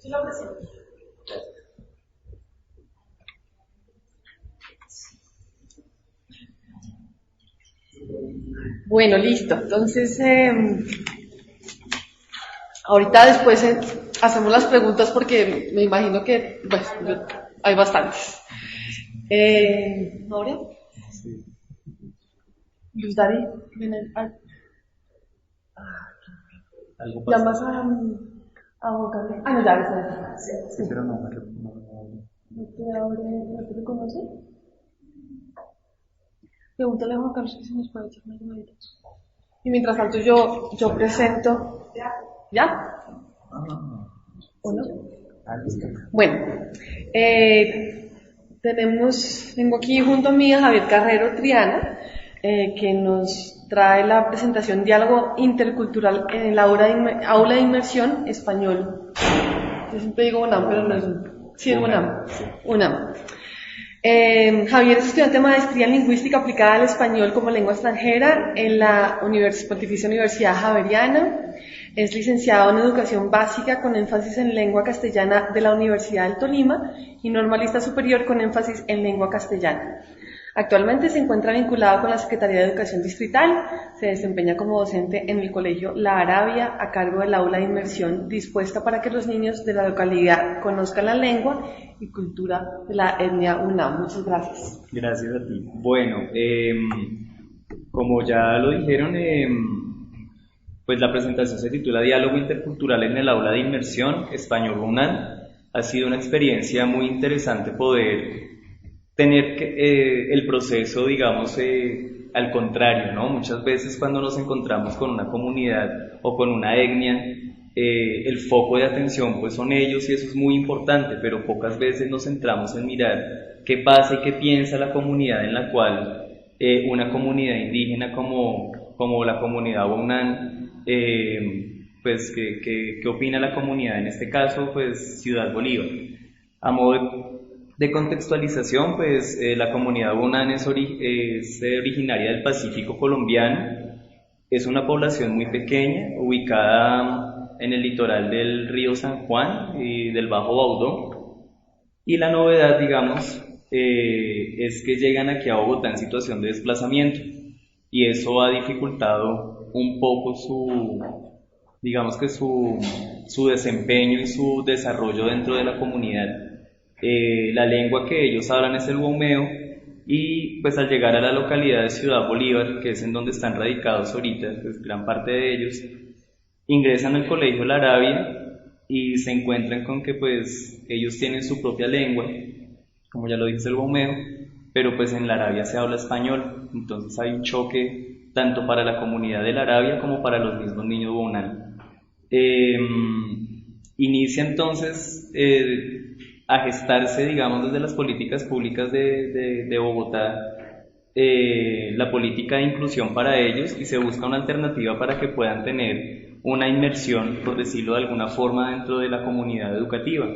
lo presento. Bueno, listo. Entonces, ahorita después hacemos las preguntas porque me imagino que hay bastantes. ¿Ahora? Sí. Luz Dari, llamas a Boca. No, ya ves. Sí. Pero no te reconoce. Pregúntale a Juan Carlos que si nos puede echar una llamadita. Y mientras tanto yo presento. ¿Ya? ¿O no? Bueno, tengo aquí junto a mí a Javier Carrero Triana, que nos trae la presentación Diálogo Intercultural en el Aula de Inmersión Español. Yo siempre digo UNAM, pero no es un... Sí, es UNAM. UNAM. Javier es estudiante de Maestría en Lingüística aplicada al español como lengua extranjera en la Pontificia Universidad Javeriana. Es licenciado en Educación Básica con énfasis en lengua castellana de la Universidad del Tolima y normalista superior con énfasis en lengua castellana. Actualmente se encuentra vinculado con la Secretaría de Educación Distrital, se desempeña como docente en el Colegio La Arabia a cargo del aula de inmersión dispuesta para que los niños de la localidad conozcan la lengua y cultura de la etnia UNAM. Muchas gracias. Gracias a ti. Bueno, como ya lo dijeron, pues la presentación se titula Diálogo Intercultural en el Aula de Inmersión Español UNAM. Ha sido una experiencia muy interesante poder tener el proceso, digamos, al contrario, ¿no? Muchas veces cuando nos encontramos con una comunidad o con una etnia, el foco de atención pues son ellos y eso es muy importante, pero pocas veces nos centramos en mirar qué pasa y qué piensa la comunidad en la cual una comunidad indígena como la comunidad Huaunán, pues qué opina la comunidad, en este caso pues Ciudad Bolívar. A modo de contextualización, pues la comunidad Huaunán es originaria del Pacífico colombiano, es una población muy pequeña, ubicada en el litoral del río San Juan y del Bajo Baudó, y la novedad, digamos, es que llegan aquí a Bogotá en situación de desplazamiento, y eso ha dificultado un poco su desempeño y su desarrollo dentro de la comunidad. La lengua que ellos hablan es el huaumeo y pues al llegar a la localidad de Ciudad Bolívar, que es en donde están radicados ahorita, pues gran parte de ellos, ingresan al colegio La Arabia y se encuentran con que pues ellos tienen su propia lengua, como ya lo dice el huaumeo, pero pues en La Arabia se habla español, entonces hay un choque tanto para la comunidad de La Arabia como para los mismos niños Huaunán. Inicia entonces a gestarse, digamos, desde las políticas públicas de Bogotá, la política de inclusión para ellos y se busca una alternativa para que puedan tener una inmersión, por decirlo de alguna forma, dentro de la comunidad educativa.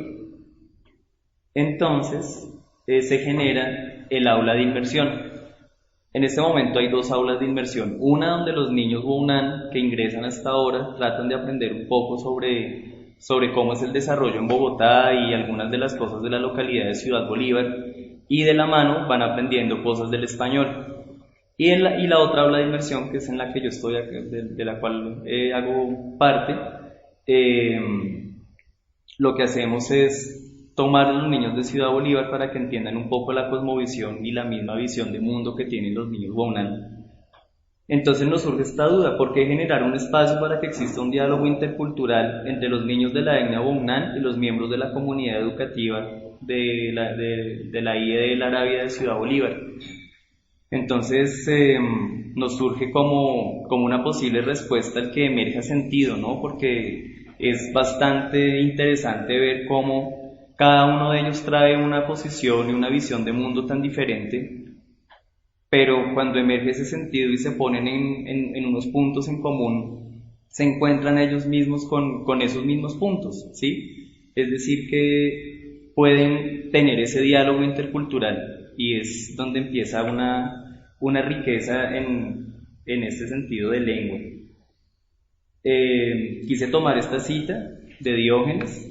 Entonces, se genera el aula de inmersión. En este momento hay dos aulas de inmersión, una donde los niños Huaunán que ingresan hasta ahora tratan de aprender un poco sobre cómo es el desarrollo en Bogotá y algunas de las cosas de la localidad de Ciudad Bolívar, y de la mano van aprendiendo cosas del español. Y la otra aula de inmersión, que es en la que yo estoy, de la cual hago parte, lo que hacemos es tomar a los niños de Ciudad Bolívar para que entiendan un poco la cosmovisión y la misma visión de mundo que tienen los niños Huaunán. Entonces nos surge esta duda, ¿por qué generar un espacio para que exista un diálogo intercultural entre los niños de la etnia Huaunán y los miembros de la comunidad educativa de la IE de La Arabia de Ciudad Bolívar? Entonces nos surge como una posible respuesta al que emerja sentido, ¿no? Porque es bastante interesante ver cómo cada uno de ellos trae una posición y una visión de mundo tan diferente, pero cuando emerge ese sentido y se ponen en unos puntos en común, se encuentran ellos mismos con esos mismos puntos, ¿sí? Es decir, que pueden tener ese diálogo intercultural y es donde empieza una riqueza en este sentido de lengua. Quise tomar esta cita de Diógenes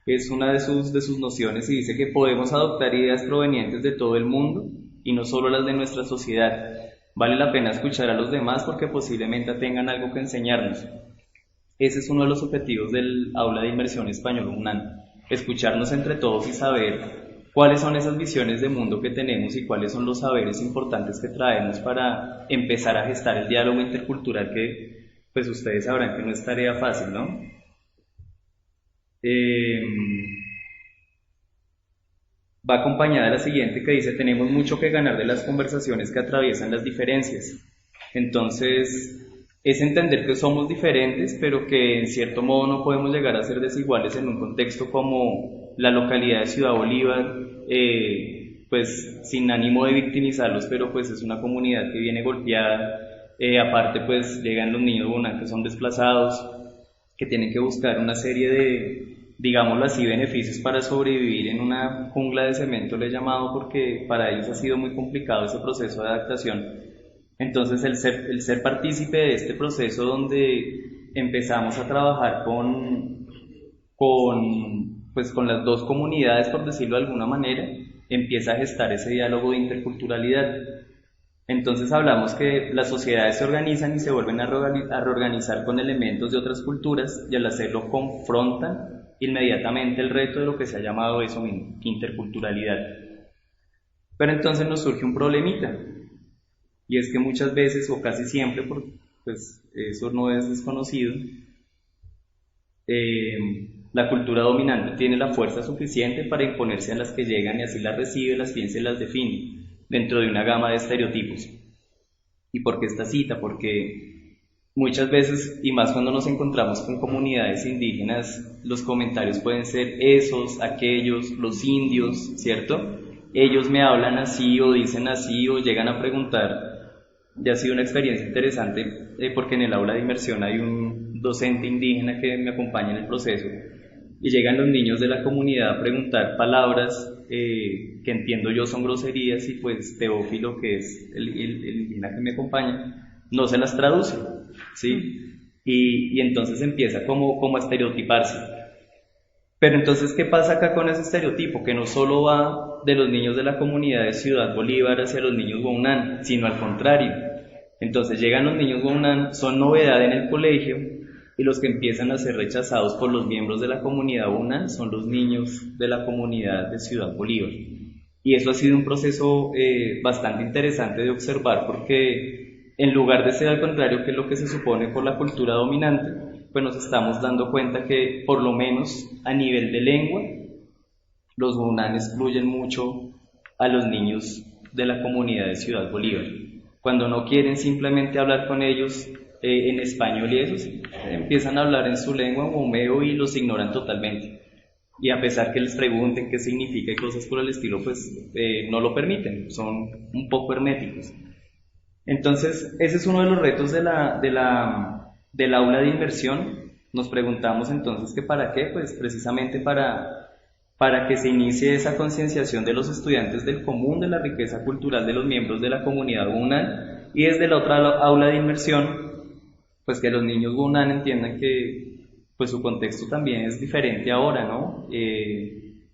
es una de sus nociones y dice que podemos adoptar ideas provenientes de todo el mundo y no solo las de nuestra sociedad. Vale la pena escuchar a los demás porque posiblemente tengan algo que enseñarnos. Ese es uno de los objetivos del Aula de Inmersión Español UNAM, escucharnos entre todos y saber cuáles son esas visiones de mundo que tenemos y cuáles son los saberes importantes que traemos para empezar a gestar el diálogo intercultural que pues ustedes sabrán que no es tarea fácil, ¿no? Va acompañada de la siguiente que dice: tenemos mucho que ganar de las conversaciones que atraviesan las diferencias. Entonces, es entender que somos diferentes, pero que en cierto modo no podemos llegar a ser desiguales en un contexto como la localidad de Ciudad Bolívar, pues sin ánimo de victimizarlos, pero pues es una comunidad que viene golpeada, aparte pues llegan los niños que son desplazados, que tienen que buscar una serie de, digámoslo así, beneficios para sobrevivir en una jungla de cemento, le he llamado, porque para ellos ha sido muy complicado ese proceso de adaptación. Entonces el ser partícipe de este proceso donde empezamos a trabajar con las dos comunidades, por decirlo de alguna manera, empieza a gestar ese diálogo de interculturalidad. Entonces hablamos que las sociedades se organizan y se vuelven a reorganizar con elementos de otras culturas, y al hacerlo confrontan inmediatamente el reto de lo que se ha llamado eso, interculturalidad. Pero entonces nos surge un problemita, y es que muchas veces, o casi siempre, pues eso no es desconocido, la cultura dominante tiene la fuerza suficiente para imponerse a las que llegan y así las recibe, las piensa y las define dentro de una gama de estereotipos. ¿Y por qué esta cita? Porque muchas veces, y más cuando nos encontramos con comunidades indígenas, los comentarios pueden ser esos, aquellos, los indios, ¿cierto? Ellos me hablan así o dicen así o llegan a preguntar. Ya ha sido una experiencia interesante porque en el aula de inmersión hay un docente indígena que me acompaña en el proceso y llegan los niños de la comunidad a preguntar palabras que entiendo yo son groserías y pues Teófilo, que es el indígena que me acompaña, no se las traduce, ¿sí? Y entonces empieza como a estereotiparse. Pero entonces, ¿qué pasa acá con ese estereotipo? Que no solo va de los niños de la comunidad de Ciudad Bolívar hacia los niños Guaunán, sino al contrario. Entonces llegan los niños Guaunán, son novedad en el colegio, y los que empiezan a ser rechazados por los miembros de la comunidad Guaunán son los niños de la comunidad de Ciudad Bolívar. Y eso ha sido un proceso bastante interesante de observar, porque en lugar de ser al contrario, que es lo que se supone por la cultura dominante, pues nos estamos dando cuenta que, por lo menos a nivel de lengua, los Guaunán excluyen mucho a los niños de la comunidad de Ciudad Bolívar. Cuando no quieren simplemente hablar con ellos en español y eso, empiezan a hablar en su lengua momeo y los ignoran totalmente. Y a pesar que les pregunten qué significa y cosas por el estilo, pues no lo permiten, son un poco herméticos. Entonces, ese es uno de los retos del aula de inmersión. Nos preguntamos entonces que para qué, pues precisamente para que se inicie esa concienciación de los estudiantes del común de la riqueza cultural de los miembros de la comunidad Guaunán, y desde la otra aula de inmersión, pues que los niños Guaunán entiendan que pues su contexto también es diferente ahora, ¿no?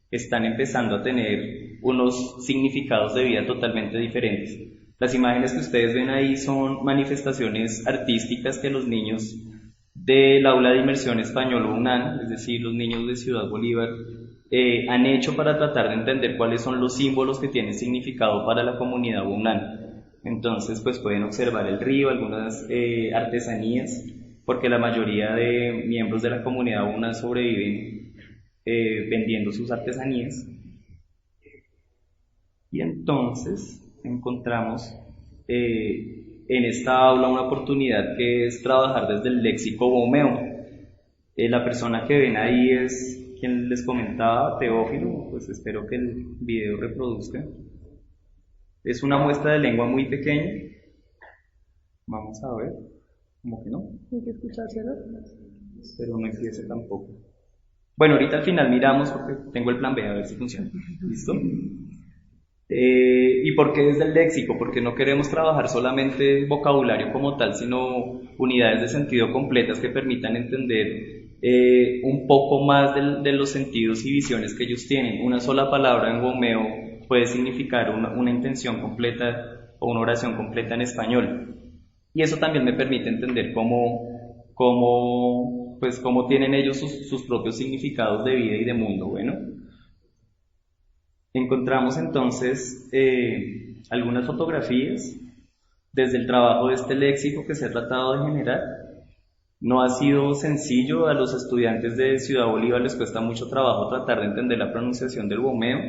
Están empezando a tener unos significados de vida totalmente diferentes. Las imágenes que ustedes ven ahí son manifestaciones artísticas que los niños del aula de inmersión español UNAM, es decir, los niños de Ciudad Bolívar, han hecho para tratar de entender cuáles son los símbolos que tienen significado para la comunidad UNAM. Entonces, pues pueden observar el río, algunas artesanías, porque la mayoría de miembros de la comunidad UNAM sobreviven vendiendo sus artesanías. Y entonces encontramos en esta aula una oportunidad que es trabajar desde el léxico bomeo. La persona que ven ahí es quien les comentaba, Teófilo, pues espero que el video reproduzca. Es una muestra de lengua muy pequeña. Vamos a ver. ¿Cómo que no? Hay que escuchárselo. Pero no empiece tampoco. Bueno, ahorita al final miramos porque tengo el plan B, a ver si funciona. ¿Listo? ¿Y por qué desde el léxico? Porque no queremos trabajar solamente vocabulario como tal, sino unidades de sentido completas que permitan entender un poco más de los sentidos y visiones que ellos tienen. Una sola palabra en gomeo puede significar una intención completa o una oración completa en español. Y eso también me permite entender cómo tienen ellos sus propios significados de vida y de mundo. Bueno, encontramos entonces algunas fotografías desde el trabajo de este léxico que se ha tratado de generar. No ha sido sencillo, a los estudiantes de Ciudad Bolívar les cuesta mucho trabajo tratar de entender la pronunciación del gomeo,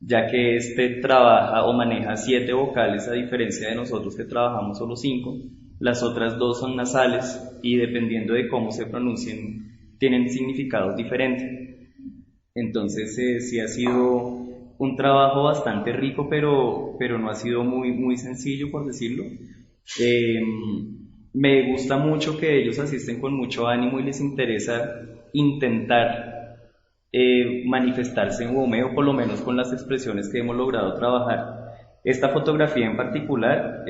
ya que este trabaja o maneja 7 vocales a diferencia de nosotros que trabajamos solo 5. Las otras 2 son nasales y dependiendo de cómo se pronuncien tienen significados diferentes. Entonces sí ha sido un trabajo bastante rico, pero no ha sido muy sencillo, por decirlo. Me gusta mucho que ellos asisten con mucho ánimo y les interesa intentar manifestarse en gomeo, por lo menos con las expresiones que hemos logrado trabajar. Esta fotografía en particular,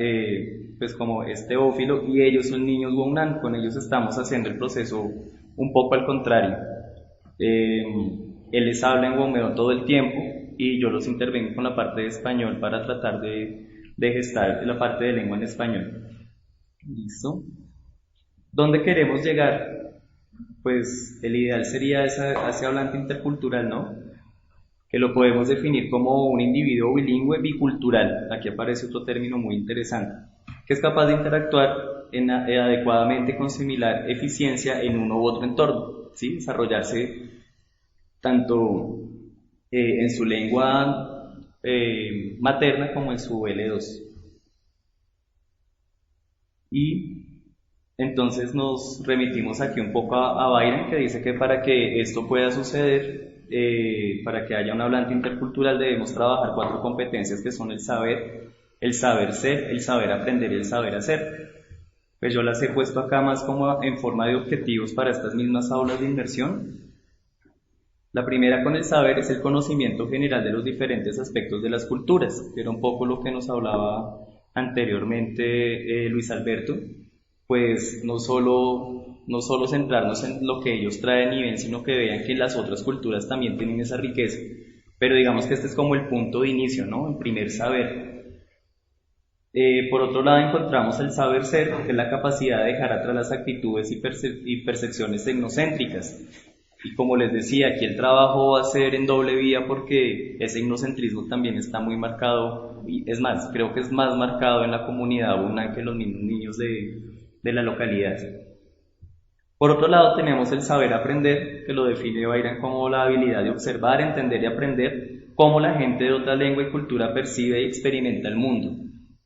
pues como es Teófilo y ellos son niños Wounan, con ellos estamos haciendo el proceso un poco al contrario. Él les habla en gomeo todo el tiempo y yo los intervengo con la parte de español para tratar de gestar la parte de lengua en español. ¿Listo? ¿Dónde queremos llegar? Pues el ideal sería ese hablante intercultural, ¿no? Que lo podemos definir como un individuo bilingüe bicultural. Aquí aparece otro término muy interesante, que es capaz de interactuar adecuadamente con similar eficiencia en uno u otro entorno, ¿sí? Desarrollarse tanto en su lengua materna como en su L2. Y entonces nos remitimos aquí un poco a Byron, que dice que para que esto pueda suceder, para que haya un hablante intercultural debemos trabajar 4 competencias que son el saber ser, el saber aprender y el saber hacer. Pues yo las he puesto acá más como en forma de objetivos para estas mismas aulas de inmersión. La primera con el saber es el conocimiento general de los diferentes aspectos de las culturas, que era un poco lo que nos hablaba anteriormente Luis Alberto. Pues no solo centrarnos en lo que ellos traen y ven, sino que vean que las otras culturas también tienen esa riqueza. Pero digamos que este es como el punto de inicio, ¿no? El primer saber. Por otro lado encontramos el saber ser, que es la capacidad de dejar atrás las actitudes y percepciones etnocéntricas. Y como les decía, aquí el trabajo va a ser en doble vía porque ese etnocentrismo también está muy marcado, y es más, creo que es más marcado en la comunidad Wounan que los mismos niños de la localidad. Por otro lado tenemos el saber aprender, que lo define Byron como la habilidad de observar, entender y aprender cómo la gente de otra lengua y cultura percibe y experimenta el mundo.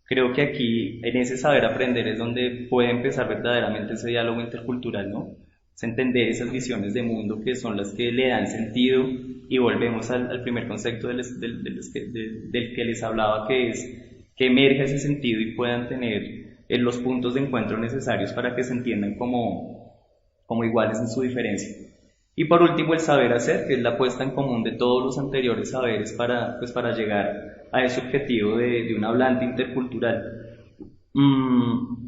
Creo que aquí, en ese saber aprender, es donde puede empezar verdaderamente ese diálogo intercultural, ¿no? Es entender esas visiones de mundo que son las que le dan sentido, y volvemos al primer concepto del que les hablaba, que es que emerja ese sentido y puedan tener los puntos de encuentro necesarios para que se entiendan como iguales en su diferencia. Y por último el saber hacer, que es la puesta en común de todos los anteriores saberes para llegar a ese objetivo de un hablante intercultural.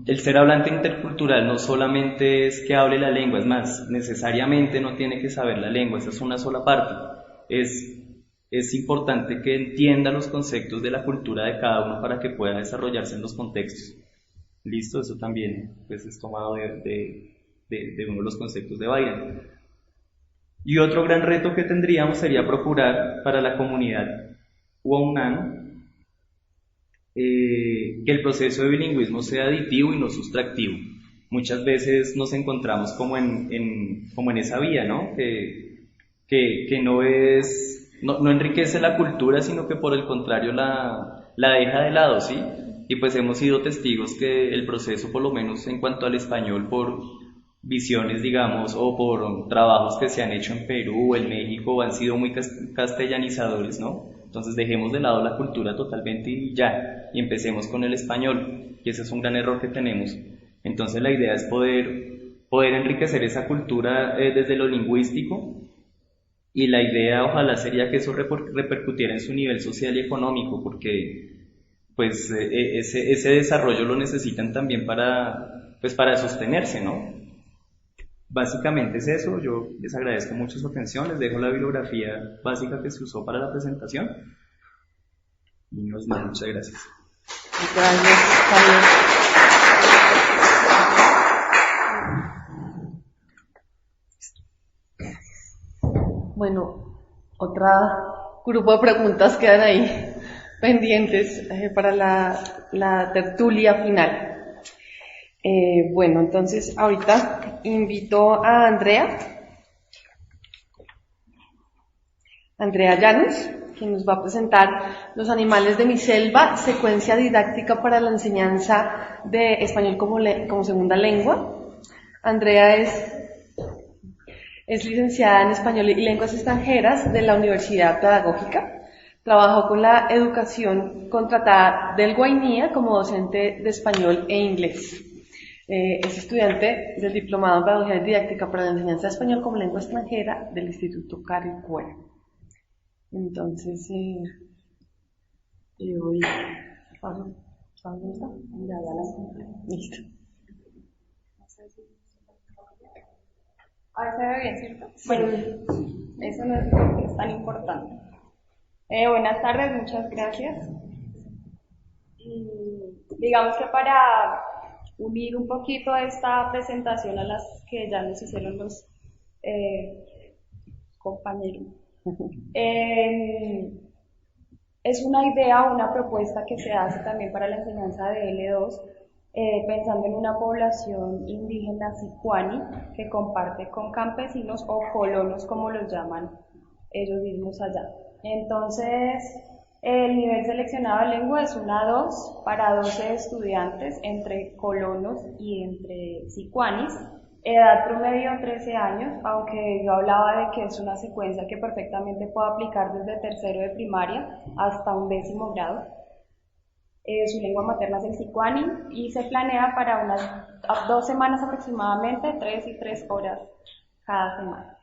El ser hablante intercultural no solamente es que hable la lengua, es más, necesariamente no tiene que saber la lengua, esa es una sola parte. Es importante que entienda los conceptos de la cultura de cada uno para que pueda desarrollarse en los contextos. Listo, eso también pues, es tomado de uno de los conceptos de Byron. Y otro gran reto que tendríamos sería procurar para la comunidad Wounan que el proceso de bilingüismo sea aditivo y no sustractivo. Muchas veces nos encontramos como en esa vía, ¿no? Que no enriquece la cultura, sino que por el contrario la deja de lado, ¿sí? Y pues hemos sido testigos que el proceso, por lo menos en cuanto al español, por visiones, digamos, o por trabajos que se han hecho en Perú o en México, han sido muy castellanizadores, ¿no? Entonces dejemos de lado la cultura totalmente y empecemos con el español, y ese es un gran error que tenemos. Entonces la idea es poder enriquecer esa cultura desde lo lingüístico, y la idea ojalá sería que eso repercutiera en su nivel social y económico, porque pues ese desarrollo lo necesitan también para sostenerse, ¿no? Básicamente es eso. Yo les agradezco mucho su atención, les dejo la bibliografía básica que se usó para la presentación y nos vemos. Muchas gracias. Gracias, Javier. Bueno, otro grupo de preguntas quedan ahí pendientes para la tertulia final. Bueno, entonces ahorita invito a Andrea Llanos, que nos va a presentar Los animales de mi selva, secuencia didáctica para la enseñanza de español como segunda lengua. Andrea es licenciada en Español y Lenguas Extranjeras de la Universidad Pedagógica. Trabajó con la educación contratada del Guainía como docente de español e inglés. Es estudiante del Diplomado en Pedagogía Didáctica para la Enseñanza de Español como Lengua Extranjera del Instituto Caricuera. Entonces, voy... ¿Dónde está? Ya la... Listo. Ahora se ve bien, ¿cierto? Bueno, eso no es tan importante. Buenas tardes, muchas gracias. Digamos que para unir un poquito esta presentación a las que ya nos hicieron los compañeros, es una idea, una propuesta que se hace también para la enseñanza de L2, pensando en una población indígena sicuani que comparte con campesinos o colonos, como los llaman ellos mismos allá. Entonces, el nivel seleccionado de lengua es una 2 para 12 estudiantes entre colonos y entre sicuanis, edad promedio 13 años, aunque yo hablaba de que es una secuencia que perfectamente puede aplicar desde tercero de primaria hasta 11º grado. Su lengua materna es el sicuani y se planea para unas 2 semanas aproximadamente, 3 y 3 horas cada semana.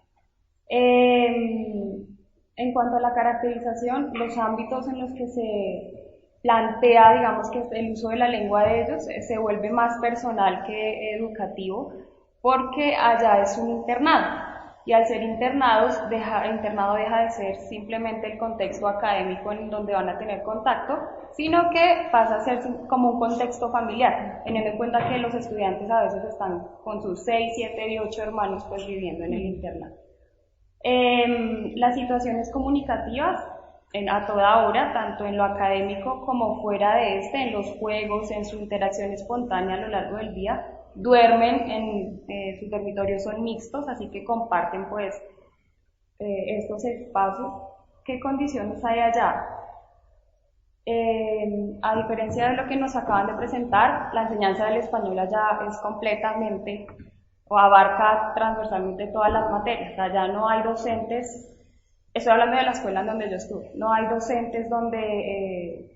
En cuanto a la caracterización, los ámbitos en los que se plantea, digamos, que el uso de la lengua de ellos se vuelve más personal que educativo, porque allá es un internado. Y al ser internado deja de ser simplemente el contexto académico en donde van a tener contacto, sino que pasa a ser como un contexto familiar, teniendo en cuenta que los estudiantes a veces están con sus 6, 7 y 8 hermanos pues viviendo en el internado. Las situaciones comunicativas a toda hora, tanto en lo académico como fuera de en los juegos, en su interacción espontánea a lo largo del día, duermen en sus dormitorios, son mixtos, así que comparten pues estos espacios. ¿Qué condiciones hay allá? A diferencia de lo que nos acaban de presentar, la enseñanza del español allá es completamente o abarca transversalmente todas las materias. Allá no hay docentes, estoy hablando de la escuela en donde yo estuve, no hay docentes donde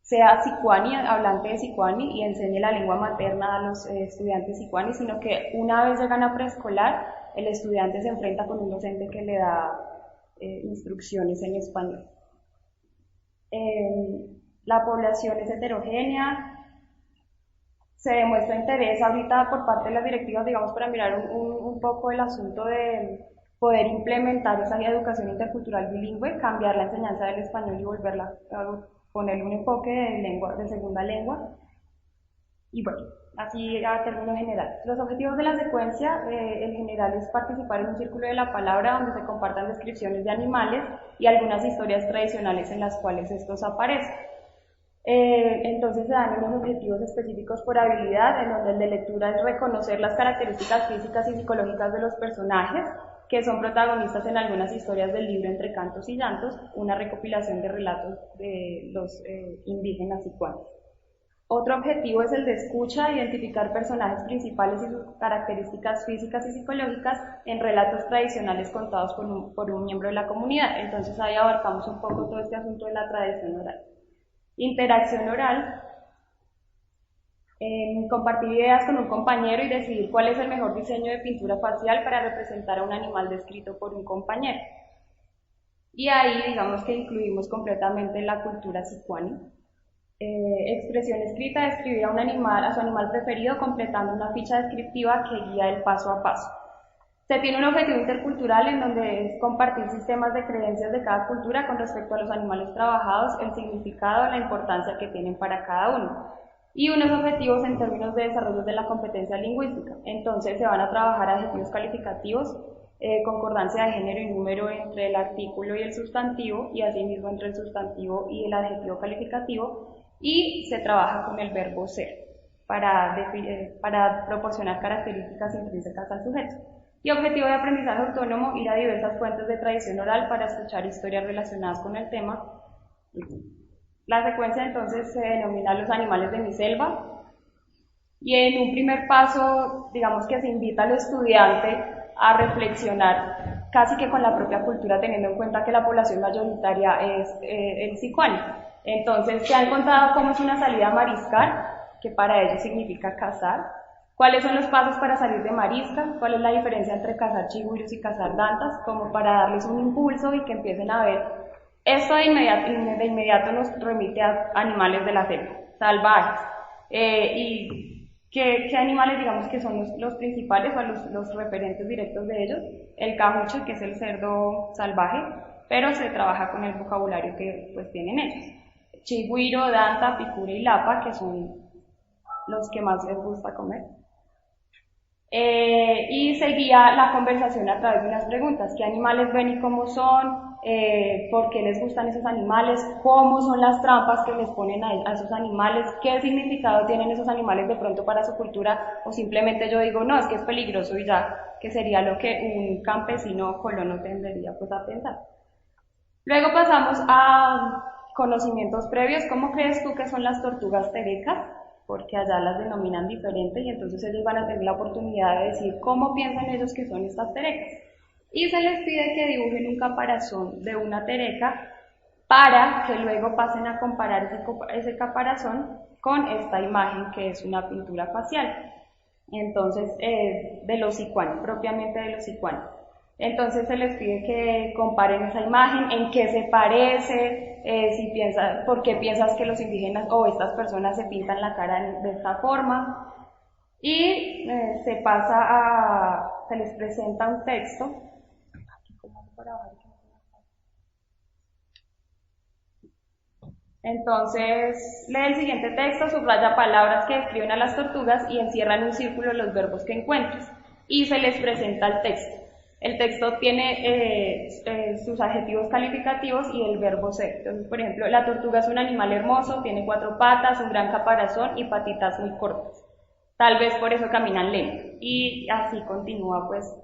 sea sicuani, hablante de sicuani, y enseñe la lengua materna a los estudiantes sicuani, sino que una vez llegan a preescolar, el estudiante se enfrenta con un docente que le da instrucciones en español. La población es heterogénea, se demuestra interés ahorita por parte de las directivas, digamos, para mirar un poco el asunto de poder implementar esa educación intercultural bilingüe, cambiar la enseñanza del español y volverla a ponerle un enfoque de segunda lengua. Y bueno, así a término general. Los objetivos de la secuencia, en general, es participar en un círculo de la palabra donde se compartan descripciones de animales y algunas historias tradicionales en las cuales estos aparecen. Entonces se dan unos objetivos específicos por habilidad, en donde el de lectura es reconocer las características físicas y psicológicas de los personajes, que son protagonistas en algunas historias del libro Entre Cantos y Llantos, una recopilación de relatos de los indígenas sicuanis. Otro objetivo es el de escucha, identificar personajes principales y sus características físicas y psicológicas en relatos tradicionales contados por un miembro de la comunidad. Entonces ahí abarcamos un poco todo este asunto de la tradición oral. Interacción oral, compartir ideas con un compañero y decidir cuál es el mejor diseño de pintura facial para representar a un animal descrito por un compañero. Y ahí digamos que incluimos completamente la cultura sicuani. Expresión escrita, describir a su animal preferido completando una ficha descriptiva que guía el paso a paso. Se tiene un objetivo intercultural en donde es compartir sistemas de creencias de cada cultura con respecto a los animales trabajados, el significado, la importancia que tienen para cada uno. Y unos objetivos en términos de desarrollo de la competencia lingüística. Entonces se van a trabajar adjetivos calificativos, concordancia de género y número entre el artículo y el sustantivo, y asimismo entre el sustantivo y el adjetivo calificativo, y se trabaja con el verbo ser para proporcionar características intrínsecas al sujeto. Y objetivo de aprendizaje autónomo, ir a diversas fuentes de tradición oral para escuchar historias relacionadas con el tema. La secuencia entonces se denomina Los animales de mi selva, y en un primer paso, digamos que se invita al estudiante a reflexionar casi que con la propia cultura, teniendo en cuenta que la población mayoritaria es el sicuani. Entonces se ha encontrado cómo es una salida a mariscar, que para ellos significa cazar. ¿Cuáles son los pasos para salir de marisca? ¿Cuál es la diferencia entre cazar chigüiros y cazar dantas? Como para darles un impulso y que empiecen a ver. Esto de inmediato nos remite a animales de la selva, salvajes. ¿Y qué animales, digamos, que son los principales o los referentes directos de ellos? El cajuche, que es el cerdo salvaje, pero se trabaja con el vocabulario que pues tienen ellos. Chigüiro, danta, picura y lapa, que son los que más les gusta comer. Y seguía la conversación a través de unas preguntas: ¿qué animales ven y cómo son? ¿Por qué les gustan esos animales? ¿Cómo son las trampas que les ponen a esos animales? ¿Qué significado tienen esos animales de pronto para su cultura? O simplemente yo digo, no, es que es peligroso y ya, que sería lo que un campesino colono tendría pues a pensar. Luego pasamos a conocimientos previos. ¿Cómo crees tú que son las tortugas terecas? Porque allá las denominan diferente, y entonces ellos van a tener la oportunidad de decir cómo piensan ellos que son estas terecas. Y se les pide que dibujen un caparazón de una tereca para que luego pasen a comparar ese caparazón con esta imagen que es una pintura facial. Entonces, de los sicuani, propiamente de los sicuani. Entonces se les pide que comparen esa imagen, en qué se parece, por qué piensas que los indígenas o estas personas se pintan la cara de esta forma, y se les presenta un texto. Entonces lee el siguiente texto, subraya palabras que describen a las tortugas y encierra en un círculo los verbos que encuentres, y se les presenta el texto. El texto tiene sus adjetivos calificativos y el verbo ser. Entonces, por ejemplo, la tortuga es un animal hermoso, tiene 4 patas, un gran caparazón y patitas muy cortas. Tal vez por eso caminan lento. Y así continúa pues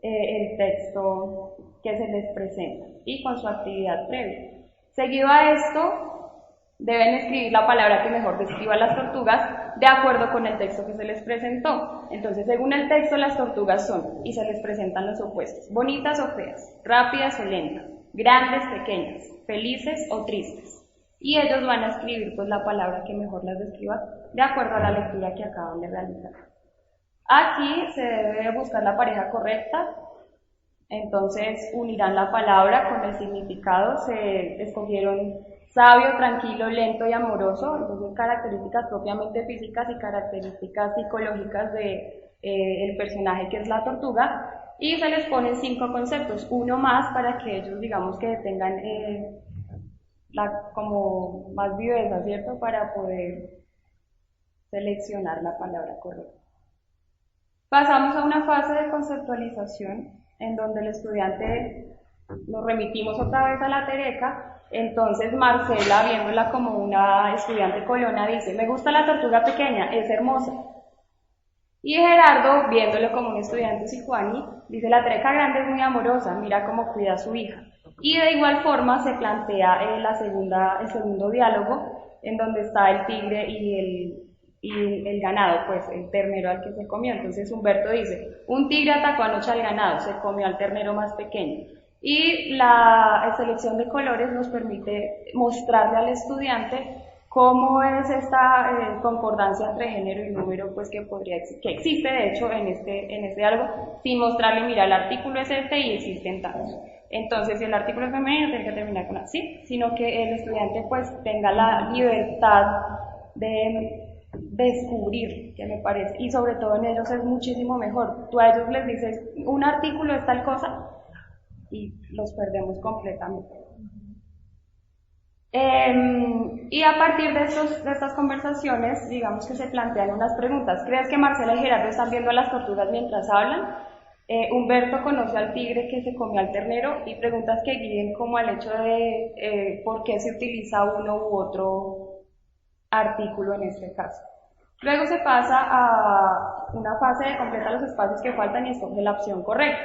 el texto que se les presenta y con su actividad previa. Seguido a esto, deben escribir la palabra que mejor describa a las tortugas de acuerdo con el texto que se les presentó. Entonces, según el texto, las tortugas son, y se les presentan los opuestos: bonitas o feas, rápidas o lentas, grandes, pequeñas, felices o tristes. Y ellos van a escribir pues la palabra que mejor las describa de acuerdo a la lectura que acaban de realizar. Aquí se debe buscar la pareja correcta. Entonces unirán la palabra con el significado. Se escogieron sabio, tranquilo, lento y amoroso. Entonces características propiamente físicas y características psicológicas de el personaje que es la tortuga, y se les ponen 5 conceptos, uno más para que ellos digamos que tengan como más viveza, ¿cierto? Para poder seleccionar la palabra correcta. Pasamos a una fase de conceptualización en donde el estudiante, nos remitimos otra vez a la tereca. Entonces Marcela, viéndola como una estudiante colona, dice: me gusta la tortuga pequeña, es hermosa. Y Gerardo, viéndolo como un estudiante sicuani, dice: la tereca grande es muy amorosa, mira cómo cuida a su hija. Y de igual forma se plantea el segundo diálogo, en donde está el tigre y el ganado, pues el ternero al que se comió. Entonces Humberto dice: un tigre atacó anoche al ganado, se comió al ternero más pequeño. Y la selección de colores nos permite mostrarle al estudiante cómo es esta concordancia entre género y número, pues que existe de hecho en este diálogo, sin mostrarle: mira, el artículo es este y existen tantos. Entonces, si el artículo es femenino, tiene que terminar con así, sino que el estudiante pues tenga la libertad de descubrir, que me parece, y sobre todo en ellos es muchísimo mejor. Tú a ellos les dices, un artículo es tal cosa, y los perdemos completamente. Y a partir de estas conversaciones, digamos que se plantean unas preguntas. ¿Crees que Marcela y Gerardo están viendo a las tortugas mientras hablan? Humberto conoce al tigre que se comió al ternero, y preguntas que guíen como al hecho de por qué se utiliza uno u otro artículo en este caso. Luego se pasa a una fase de completa los espacios que faltan y escoge la opción correcta.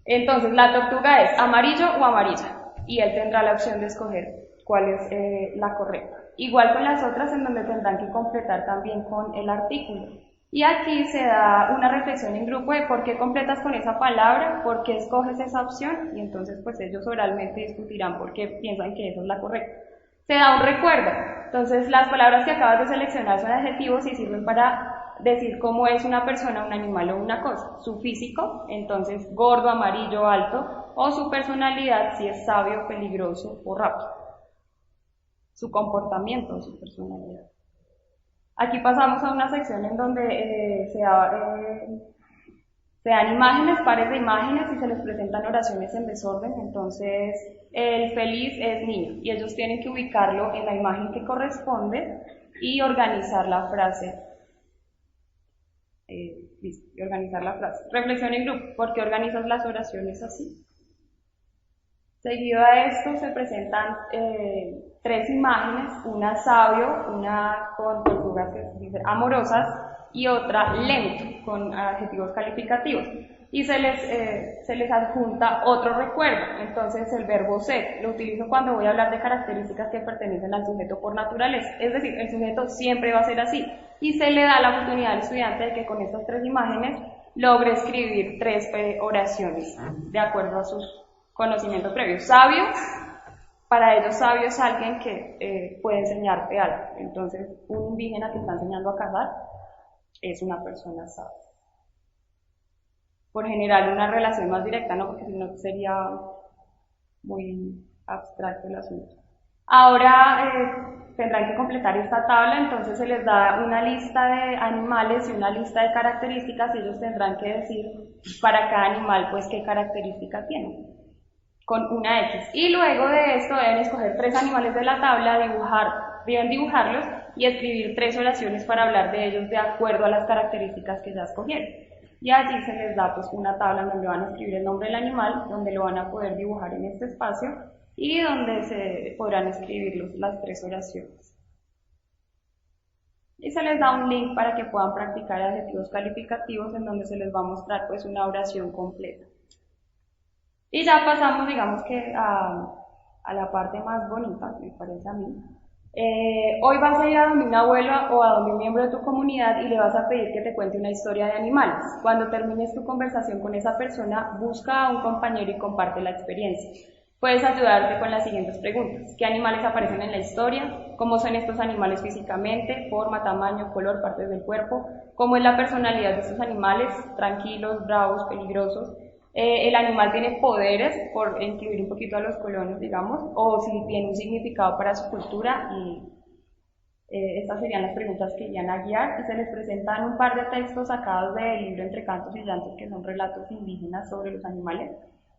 Entonces la tortuga es amarillo o amarilla, y él tendrá la opción de escoger cuál es la correcta. Igual con las otras, en donde tendrán que completar también con el artículo. Y aquí se da una reflexión en grupo de por qué completas con esa palabra, por qué escoges esa opción, y entonces pues ellos oralmente discutirán por qué piensan que esa es la correcta. Se da un recuerdo. Entonces las palabras que acabas de seleccionar son adjetivos y sirven para decir cómo es una persona, un animal o una cosa. Su físico, entonces gordo, amarillo, alto, o su personalidad, si es sabio, peligroso o rápido. Su comportamiento, su personalidad. Aquí pasamos a una sección en donde se dan imágenes, pares de imágenes, y se les presentan oraciones en desorden. Entonces el feliz es niño y ellos tienen que ubicarlo en la imagen que corresponde y organizar la frase. Listo, y organizar la frase. Reflexión en grupo. ¿Por qué organizas las oraciones así? Seguido a esto se presentan 3 imágenes, una sabio, una con tortugas amorosas y otra lento, con adjetivos calificativos. Y se les adjunta otro recuerdo. Entonces el verbo ser lo utilizo cuando voy a hablar de características que pertenecen al sujeto por naturaleza. Es decir, el sujeto siempre va a ser así. Y se le da la oportunidad al estudiante de que con estas 3 imágenes logre escribir 3 oraciones de acuerdo a sus conocimientos previos. Sabio, para ellos sabio es alguien que puede enseñarte algo. Entonces un indígena que está enseñando a cazar es una persona sabia. Por general una relación más directa, ¿no? Porque si no sería muy abstracto el asunto. Ahora tendrán que completar esta tabla, entonces se les da una lista de animales y una lista de características, y ellos tendrán que decir para cada animal pues qué característica tiene, con una X. Y luego de esto deben escoger 3 animales de la tabla, deben dibujarlos y escribir 3 oraciones para hablar de ellos de acuerdo a las características que ya escogieron. Y allí se les da pues una tabla en donde van a escribir el nombre del animal, donde lo van a poder dibujar en este espacio y donde se podrán escribir las 3 oraciones. Y se les da un link para que puedan practicar adjetivos calificativos, en donde se les va a mostrar pues una oración completa. Y ya pasamos, digamos que a la parte más bonita, me parece a mí. Hoy vas a ir a donde una abuela o a donde un miembro de tu comunidad y le vas a pedir que te cuente una historia de animales. Cuando termines tu conversación con esa persona, busca a un compañero y comparte la experiencia. Puedes ayudarte con las siguientes preguntas. ¿Qué animales aparecen en la historia? ¿Cómo son estos animales físicamente? Forma, tamaño, color, partes del cuerpo. ¿Cómo es la personalidad de estos animales? Tranquilos, bravos, peligrosos. El animal tiene poderes, por incluir un poquito a los colonos, digamos, o si tiene un significado para su cultura. Y estas serían las preguntas que irían a guiar, y se les presentan un par de textos sacados del libro Entre Cantos y Llantos, que son relatos indígenas sobre los animales,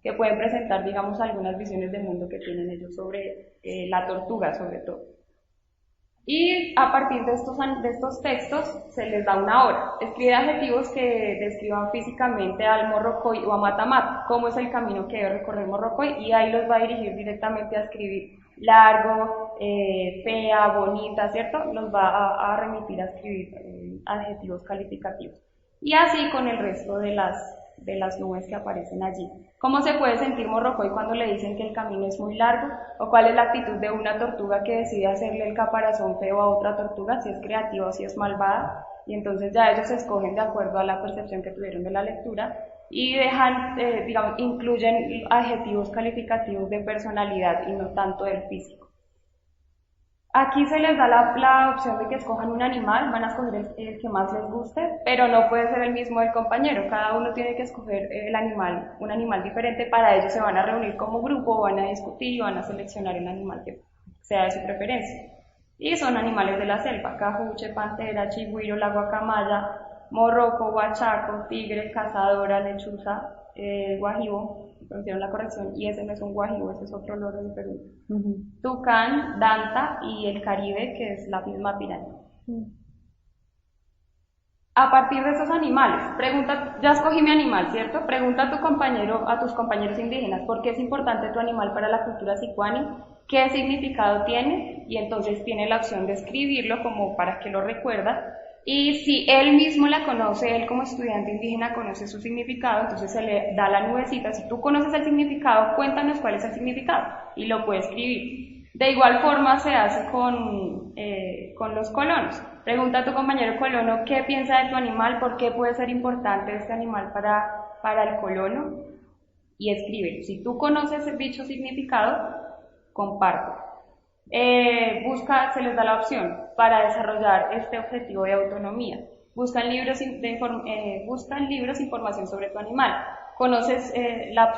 que pueden presentar, digamos, algunas visiones del mundo que tienen ellos sobre la tortuga, sobre todo. Y a partir de estos textos se les da una hora. Escribir adjetivos que describan físicamente al morrocoy o a Mata-Mata, cómo es el camino que debe recorrer morrocoy, y ahí los va a dirigir directamente a escribir largo, fea, bonita, ¿cierto? Los va a remitir a escribir adjetivos calificativos. Y así con el resto de las nubes que aparecen allí. ¿Cómo se puede sentir morrocoy cuando le dicen que el camino es muy largo? ¿O cuál es la actitud de una tortuga que decide hacerle el caparazón feo a otra tortuga, si es creativa o si es malvada? Y entonces ya ellos escogen de acuerdo a la percepción que tuvieron de la lectura y dejan, incluyen adjetivos calificativos de personalidad y no tanto del físico. Aquí se les da la opción de que escojan un animal, van a escoger el que más les guste, pero no puede ser el mismo del compañero. Cada uno tiene que escoger un animal diferente. Para ello se van a reunir como grupo, van a discutir y van a seleccionar el animal que sea de su preferencia. y son animales de la selva: cajuche, pantera, chigüiro, la guacamaya, morroco, huachaco, tigre, cazadora, lechuza, guajibo, me hicieron la corrección, y ese no es un guajibo, ese es otro loro del Perú, tucán, danta y el caribe, que es la misma piraña. A partir de esos animales, pregunta, ya escogí mi animal, ¿cierto? Pregunta a tus compañeros indígenas, ¿por qué es importante tu animal para la cultura sicuani? ¿Qué significado tiene? Y entonces tiene la opción de escribirlo como para que lo recuerda. Y si él mismo la conoce, él como estudiante indígena conoce su significado, entonces se le da la nubecita: si tú conoces el significado, cuéntanos cuál es el significado, y lo puede escribir. De igual forma se hace con los colonos. Pregunta a tu compañero colono qué piensa de tu animal, por qué puede ser importante este animal para el colono, y escribe. Si tú conoces dicho significado, comparte. Se les da la opción para desarrollar este objetivo de autonomía. Buscan libros, información sobre tu animal. Conoces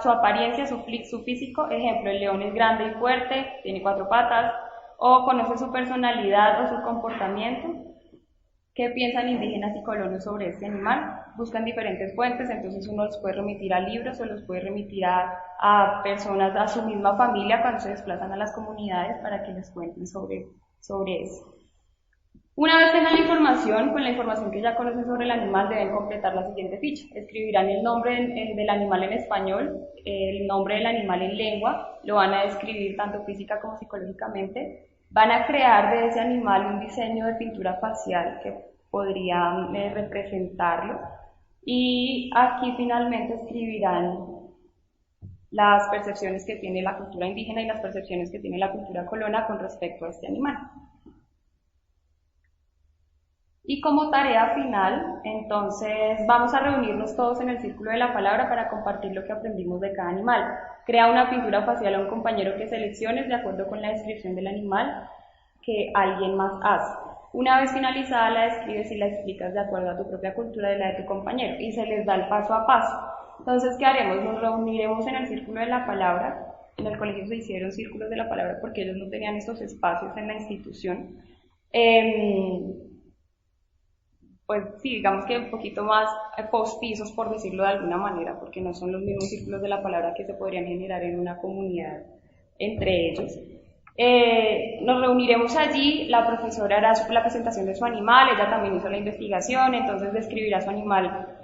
su apariencia, su físico, ejemplo, el león es grande y fuerte, tiene 4 patas, o conoces su personalidad o su comportamiento. ¿Qué piensan indígenas y colonos sobre este animal? Buscan diferentes fuentes, entonces uno los puede remitir a libros o los puede remitir a personas, a su misma familia cuando se desplazan a las comunidades para que les cuenten sobre eso. Una vez tengan la información, con la información que ya conocen sobre el animal, deben completar la siguiente ficha. Escribirán el nombre del animal en español, el nombre del animal en lengua, lo van a describir tanto física como psicológicamente. Van a crear de ese animal un diseño de pintura facial que podría representarlo, y aquí finalmente escribirán las percepciones que tiene la cultura indígena y las percepciones que tiene la cultura colona con respecto a este animal. Y como tarea final, entonces vamos a reunirnos todos en el círculo de la palabra para compartir lo que aprendimos de cada animal. Crea una pintura facial a un compañero que selecciones de acuerdo con la descripción del animal que alguien más hace. Una vez finalizada la describes y la explicas de acuerdo a tu propia cultura y la de tu compañero, y se les da el paso a paso. Entonces, ¿qué haremos? Nos reuniremos en el círculo de la palabra. En el colegio se hicieron círculos de la palabra porque ellos no tenían estos espacios en la institución. Pues sí, digamos que un poquito más postizos, por decirlo de alguna manera, porque no son los mismos círculos de la palabra que se podrían generar en una comunidad entre ellos. Nos reuniremos allí, la profesora hará la presentación de su animal, ella también hizo la investigación, entonces describirá su animal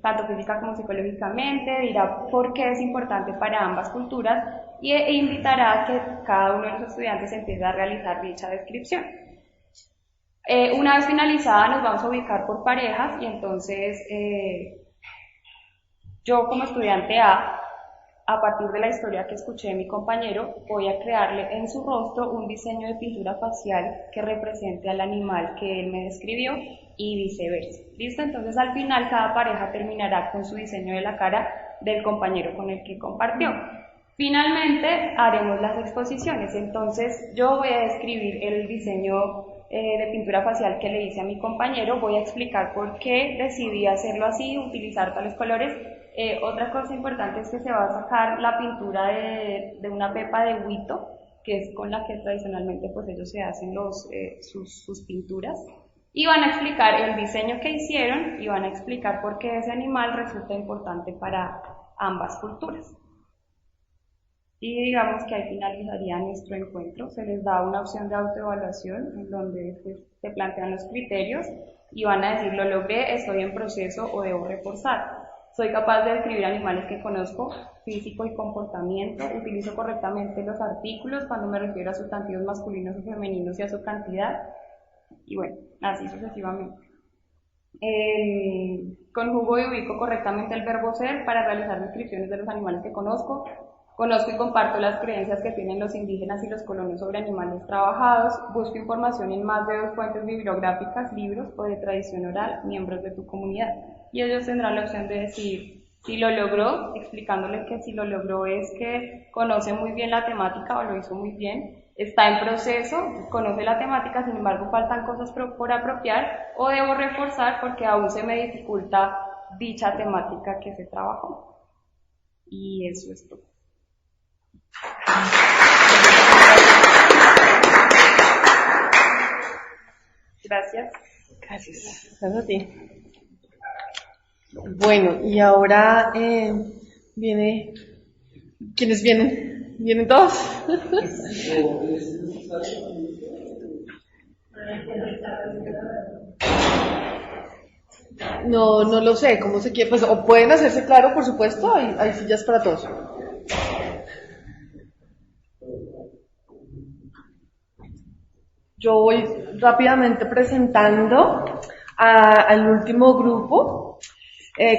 tanto física como psicológicamente, dirá por qué es importante para ambas culturas e invitará a que cada uno de los estudiantes empiece a realizar dicha descripción. Una vez finalizada nos vamos a ubicar por parejas, y entonces yo como estudiante A partir de la historia que escuché de mi compañero, voy a crearle en su rostro un diseño de pintura facial que represente al animal que él me describió y viceversa. ¿Listo? Entonces al final cada pareja terminará con su diseño de la cara del compañero con el que compartió. Finalmente haremos las exposiciones, entonces yo voy a describir el diseño de pintura facial que le hice a mi compañero, voy a explicar por qué decidí hacerlo así, utilizar tales colores. Otra cosa importante es que se va a sacar la pintura de una pepa de huito, que es con la que tradicionalmente pues ellos se hacen sus pinturas, y van a explicar el diseño que hicieron y van a explicar por qué ese animal resulta importante para ambas culturas. Y digamos que ahí finalizaría nuestro encuentro. Se les da una opción de autoevaluación en donde se plantean los criterios y van a decir: lo logré, estoy en proceso o debo reforzar. Soy capaz de describir animales que conozco, físico y comportamiento, utilizo correctamente los artículos cuando me refiero a sustantivos masculinos o femeninos y a su cantidad, y bueno, así sucesivamente. Conjugo y ubico correctamente el verbo ser para realizar descripciones de los animales que conozco. Conozco y comparto las creencias que tienen los indígenas y los colonos sobre animales trabajados. Busco información en más de 2 fuentes bibliográficas, libros o de tradición oral, miembros de tu comunidad. Y ellos tendrán la opción de decir si lo logró, explicándole que si lo logró es que conoce muy bien la temática o lo hizo muy bien, está en proceso, conoce la temática, sin embargo faltan cosas por apropiar, o debo reforzar porque aún se me dificulta dicha temática que se trabajó. Y eso es todo. Gracias. Gracias. Gracias a ti. Bueno, y ahora viene... ¿Quiénes vienen? ¿Vienen todos? No lo sé, ¿cómo se quiere? Pues, o pueden hacerse claro, por supuesto, hay sillas para todos. Yo voy rápidamente presentando al último grupo,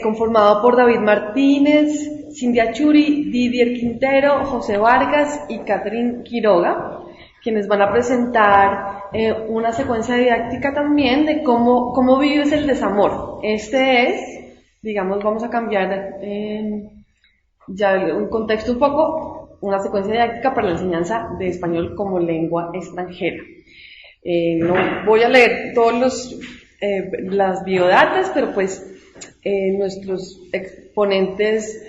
conformado por David Martínez, Cindy Achuri, Didier Quintero, José Vargas y Catherine Quiroga, quienes van a presentar una secuencia didáctica también de cómo vives el desamor. Este es, digamos, vamos a cambiar ya un contexto un poco, una secuencia didáctica para la enseñanza de español como lengua extranjera. No voy a leer todos las biodatas, pero pues nuestros exponentes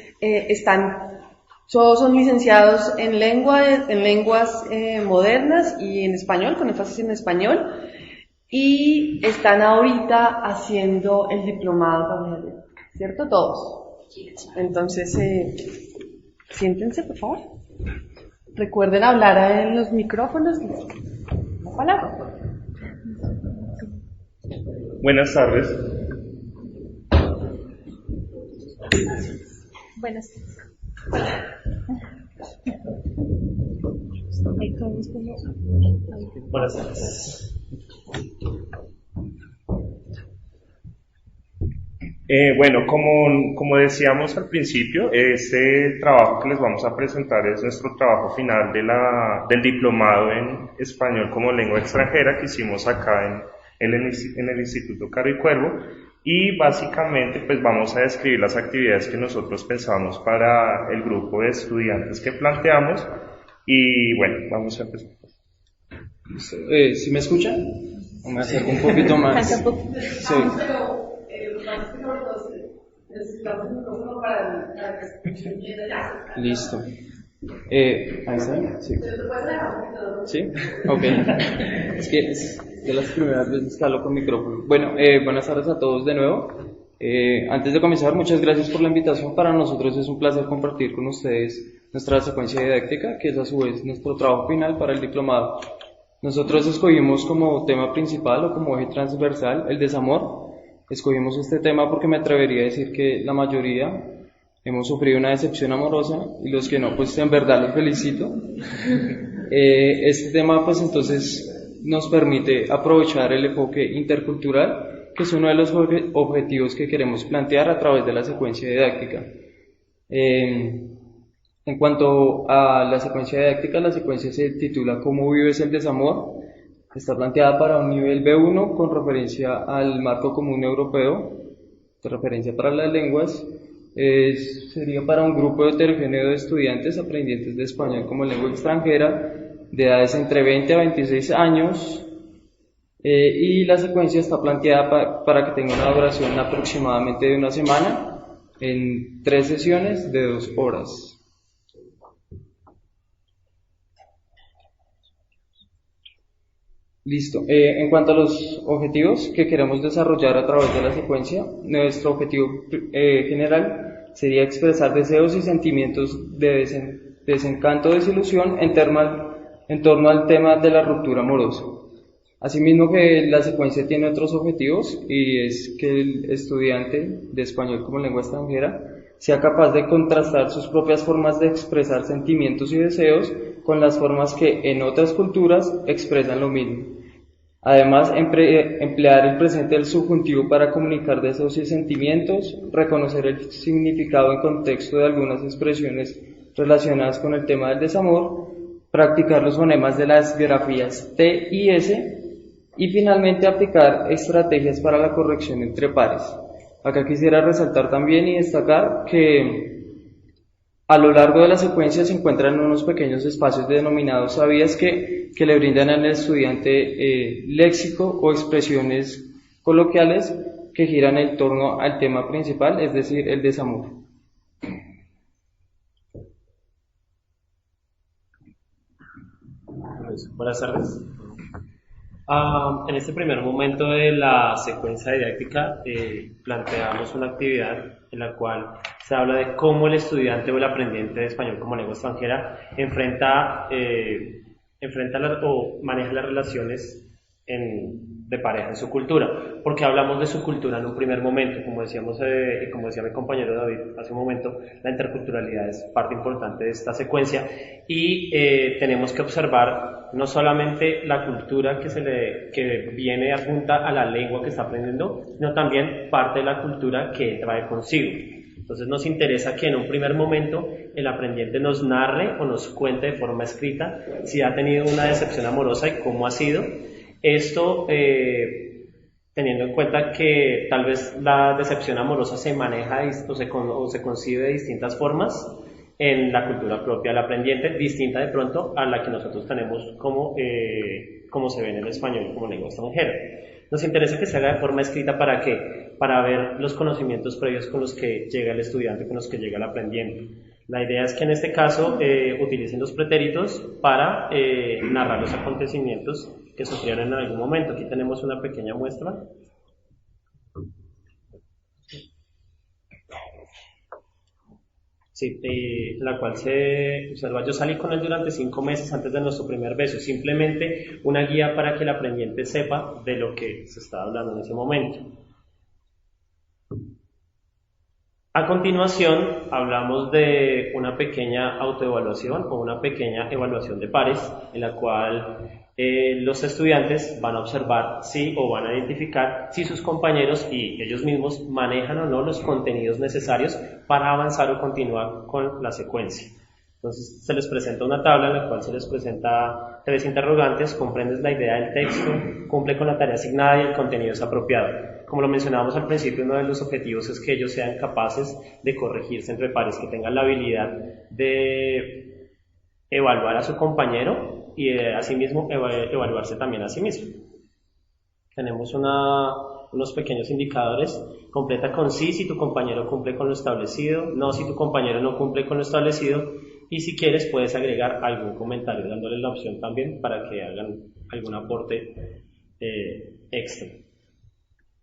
todos son licenciados en lenguas modernas y en español, con énfasis en español, y están ahorita haciendo el diplomado, ¿cierto? Todos. Entonces, siéntense, por favor. Recuerden hablar en los micrófonos. Hola. Buenas tardes. Buenas tardes. Buenas tardes. Bueno, como decíamos al principio, este trabajo que les vamos a presentar es nuestro trabajo final del diplomado en español como lengua extranjera que hicimos acá en el Instituto Caro y Cuervo, y básicamente pues vamos a describir las actividades que nosotros pensamos para el grupo de estudiantes que planteamos, y bueno, vamos a empezar. ¿Sí me escuchan? O me acerco un poquito más. Sí. Listo. ¿Ahí está? Sí. ¿Sí? Ok. Es que es de las primeras veces que hablo con micrófono. Bueno, buenas tardes a todos de nuevo. Antes de comenzar, muchas gracias por la invitación. Para nosotros es un placer compartir con ustedes nuestra secuencia didáctica, que es a su vez nuestro trabajo final para el diplomado. Nosotros escogimos como tema principal o como eje transversal el desamor. Escogimos este tema porque me atrevería a decir que la mayoría hemos sufrido una decepción amorosa, y los que no, pues en verdad los felicito. Este tema pues entonces nos permite aprovechar el enfoque intercultural, que es uno de los objetivos que queremos plantear a través de la secuencia didáctica. En cuanto a la secuencia didáctica, la secuencia se titula ¿Cómo vives el desamor? Está planteada para un nivel B1 con referencia al marco común europeo, de referencia para las lenguas. Sería para un grupo heterogéneo de estudiantes aprendientes de español como lengua extranjera, de edades entre 20 a 26 años, y la secuencia está planteada para que tenga una duración aproximadamente de una semana, en 3 sesiones de 2 horas. Listo. En cuanto a los objetivos que queremos desarrollar a través de la secuencia, nuestro objetivo general sería expresar deseos y sentimientos de desencanto o desilusión en torno al tema de la ruptura amorosa. Asimismo que la secuencia tiene otros objetivos, y es que el estudiante de español como lengua extranjera sea capaz de contrastar sus propias formas de expresar sentimientos y deseos con las formas que en otras culturas expresan lo mismo. Además, emplear el presente del subjuntivo para comunicar deseos y sentimientos, reconocer el significado en contexto de algunas expresiones relacionadas con el tema del desamor, practicar los fonemas de las grafías T y S, y finalmente aplicar estrategias para la corrección entre pares. Acá quisiera resaltar también y destacar que a lo largo de la secuencia se encuentran unos pequeños espacios denominados sabías que le brindan al estudiante léxico o expresiones coloquiales que giran en torno al tema principal, es decir, el desamor. Buenas tardes. En este primer momento de la secuencia didáctica planteamos una actividad en la cual se habla de cómo el estudiante o el aprendiente de español como lengua extranjera enfrenta o maneja las relaciones de pareja en su cultura. Porque hablamos de su cultura en un primer momento, como decíamos, como decía mi compañero David hace un momento, la interculturalidad es parte importante de esta secuencia y tenemos que observar no solamente la cultura que viene adjunta a la lengua que está aprendiendo, sino también parte de la cultura que trae consigo. Entonces nos interesa que en un primer momento el aprendiente nos narre o nos cuente de forma escrita si ha tenido una decepción amorosa y cómo ha sido. Esto teniendo en cuenta que tal vez la decepción amorosa se maneja o se concibe de distintas formas en la cultura propia del aprendiente, distinta de pronto a la que nosotros tenemos como se ve en el español como lengua extranjera. Nos interesa que se haga de forma escrita ¿para qué? Para ver los conocimientos previos con los que llega el estudiante, con los que llega el aprendiente. La idea es que en este caso utilicen los pretéritos para narrar los acontecimientos que sufrieron en algún momento. Aquí tenemos una pequeña muestra. Sí, la cual se observa. Yo salí con él durante 5 meses antes de nuestro primer beso. Simplemente una guía para que el aprendiente sepa de lo que se está hablando en ese momento. A continuación, hablamos de una pequeña autoevaluación o una pequeña evaluación de pares, en la cual los estudiantes van a observar o van a identificar si sus compañeros y ellos mismos manejan o no los contenidos necesarios para avanzar o continuar con la secuencia. Entonces se les presenta una tabla en la cual se les presenta 3 interrogantes: comprendes la idea del texto, cumple con la tarea asignada y el contenido es apropiado. Como lo mencionábamos al principio, uno de los objetivos es que ellos sean capaces de corregirse entre pares, que tengan la habilidad de evaluar a su compañero y asimismo evaluarse también a sí mismo. Tenemos unos pequeños indicadores. Completa con sí si tu compañero cumple con lo establecido, no si tu compañero no cumple con lo establecido, y si quieres puedes agregar algún comentario dándole la opción también para que hagan algún aporte extra.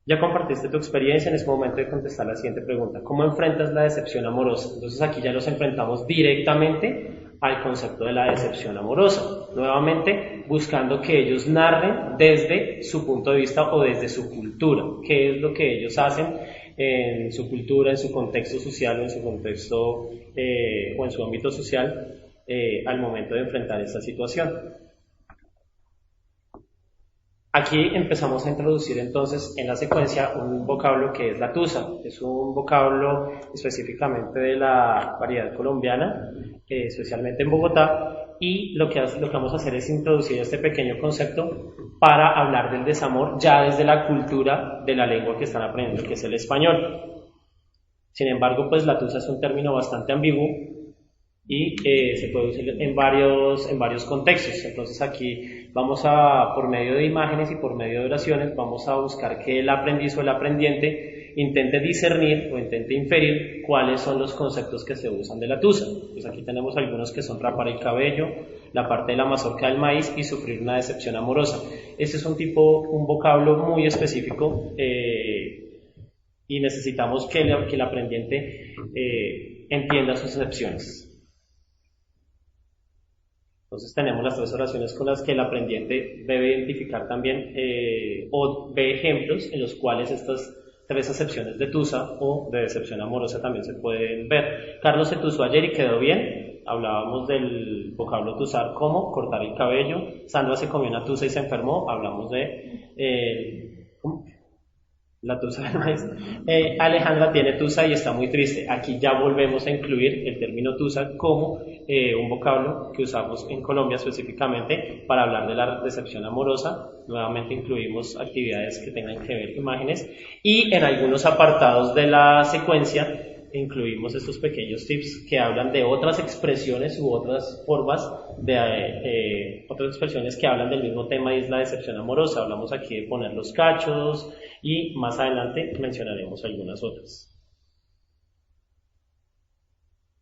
Ya compartiste tu experiencia, en este momento de contestar la siguiente pregunta: ¿cómo enfrentas la decepción amorosa? Entonces aquí ya los enfrentamos directamente al concepto de la decepción amorosa, nuevamente buscando que ellos narren desde su punto de vista o desde su cultura, qué es lo que ellos hacen en su cultura, en su contexto social, en su contexto o en su ámbito social al momento de enfrentar esta situación. Aquí empezamos a introducir entonces en la secuencia un vocablo que es la tusa. Es un vocablo específicamente de la variedad colombiana, especialmente en Bogotá, y lo que vamos a hacer es introducir este pequeño concepto para hablar del desamor ya desde la cultura de la lengua que están aprendiendo, que es el español. Sin embargo, pues la tusa es un término bastante ambiguo y se puede usar en varios contextos. Entonces aquí vamos por medio de imágenes y por medio de oraciones, vamos a buscar que el aprendiz o el aprendiente intente discernir o intente inferir cuáles son los conceptos que se usan de la tusa. Pues aquí tenemos algunos que son rapar el cabello, la parte de la mazorca del maíz y sufrir una decepción amorosa. Este es un vocablo muy específico y necesitamos que el aprendiente entienda sus excepciones. Entonces tenemos las 3 oraciones con las que el aprendiente debe identificar también o ve ejemplos en los cuales estas 3 acepciones de tusa o de decepción amorosa también se pueden ver. Carlos se tusó ayer y quedó bien. Hablábamos del vocablo tusar como cortar el cabello. Sandra se comió una tusa y se enfermó. Hablamos de la tusa del maíz. Alejandra tiene tusa y está muy triste. Aquí ya volvemos a incluir el término tusa como un vocablo que usamos en Colombia específicamente para hablar de la decepción amorosa. Nuevamente incluimos actividades que tengan que ver imágenes y en algunos apartados de la secuencia incluimos estos pequeños tips que hablan de otras expresiones u otras formas de otras expresiones que hablan del mismo tema y es la decepción amorosa. Hablamos aquí de poner los cachos y más adelante mencionaremos algunas otras.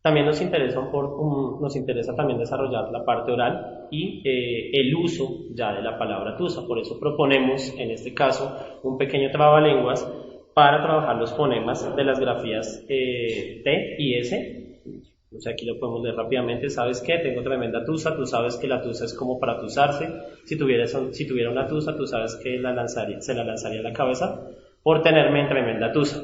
También nos interesa también desarrollar la parte oral y el uso ya de la palabra tusa. Por eso proponemos, en este caso, un pequeño trabalenguas para trabajar los fonemas de las grafías T y S. O sea, aquí lo podemos leer rápidamente. ¿Sabes qué? Tengo tremenda tusa. Tú sabes que la tusa es como para tusarse. Si tuviera una tusa, tú sabes que se la lanzaría a la cabeza por tenerme en tremenda tusa.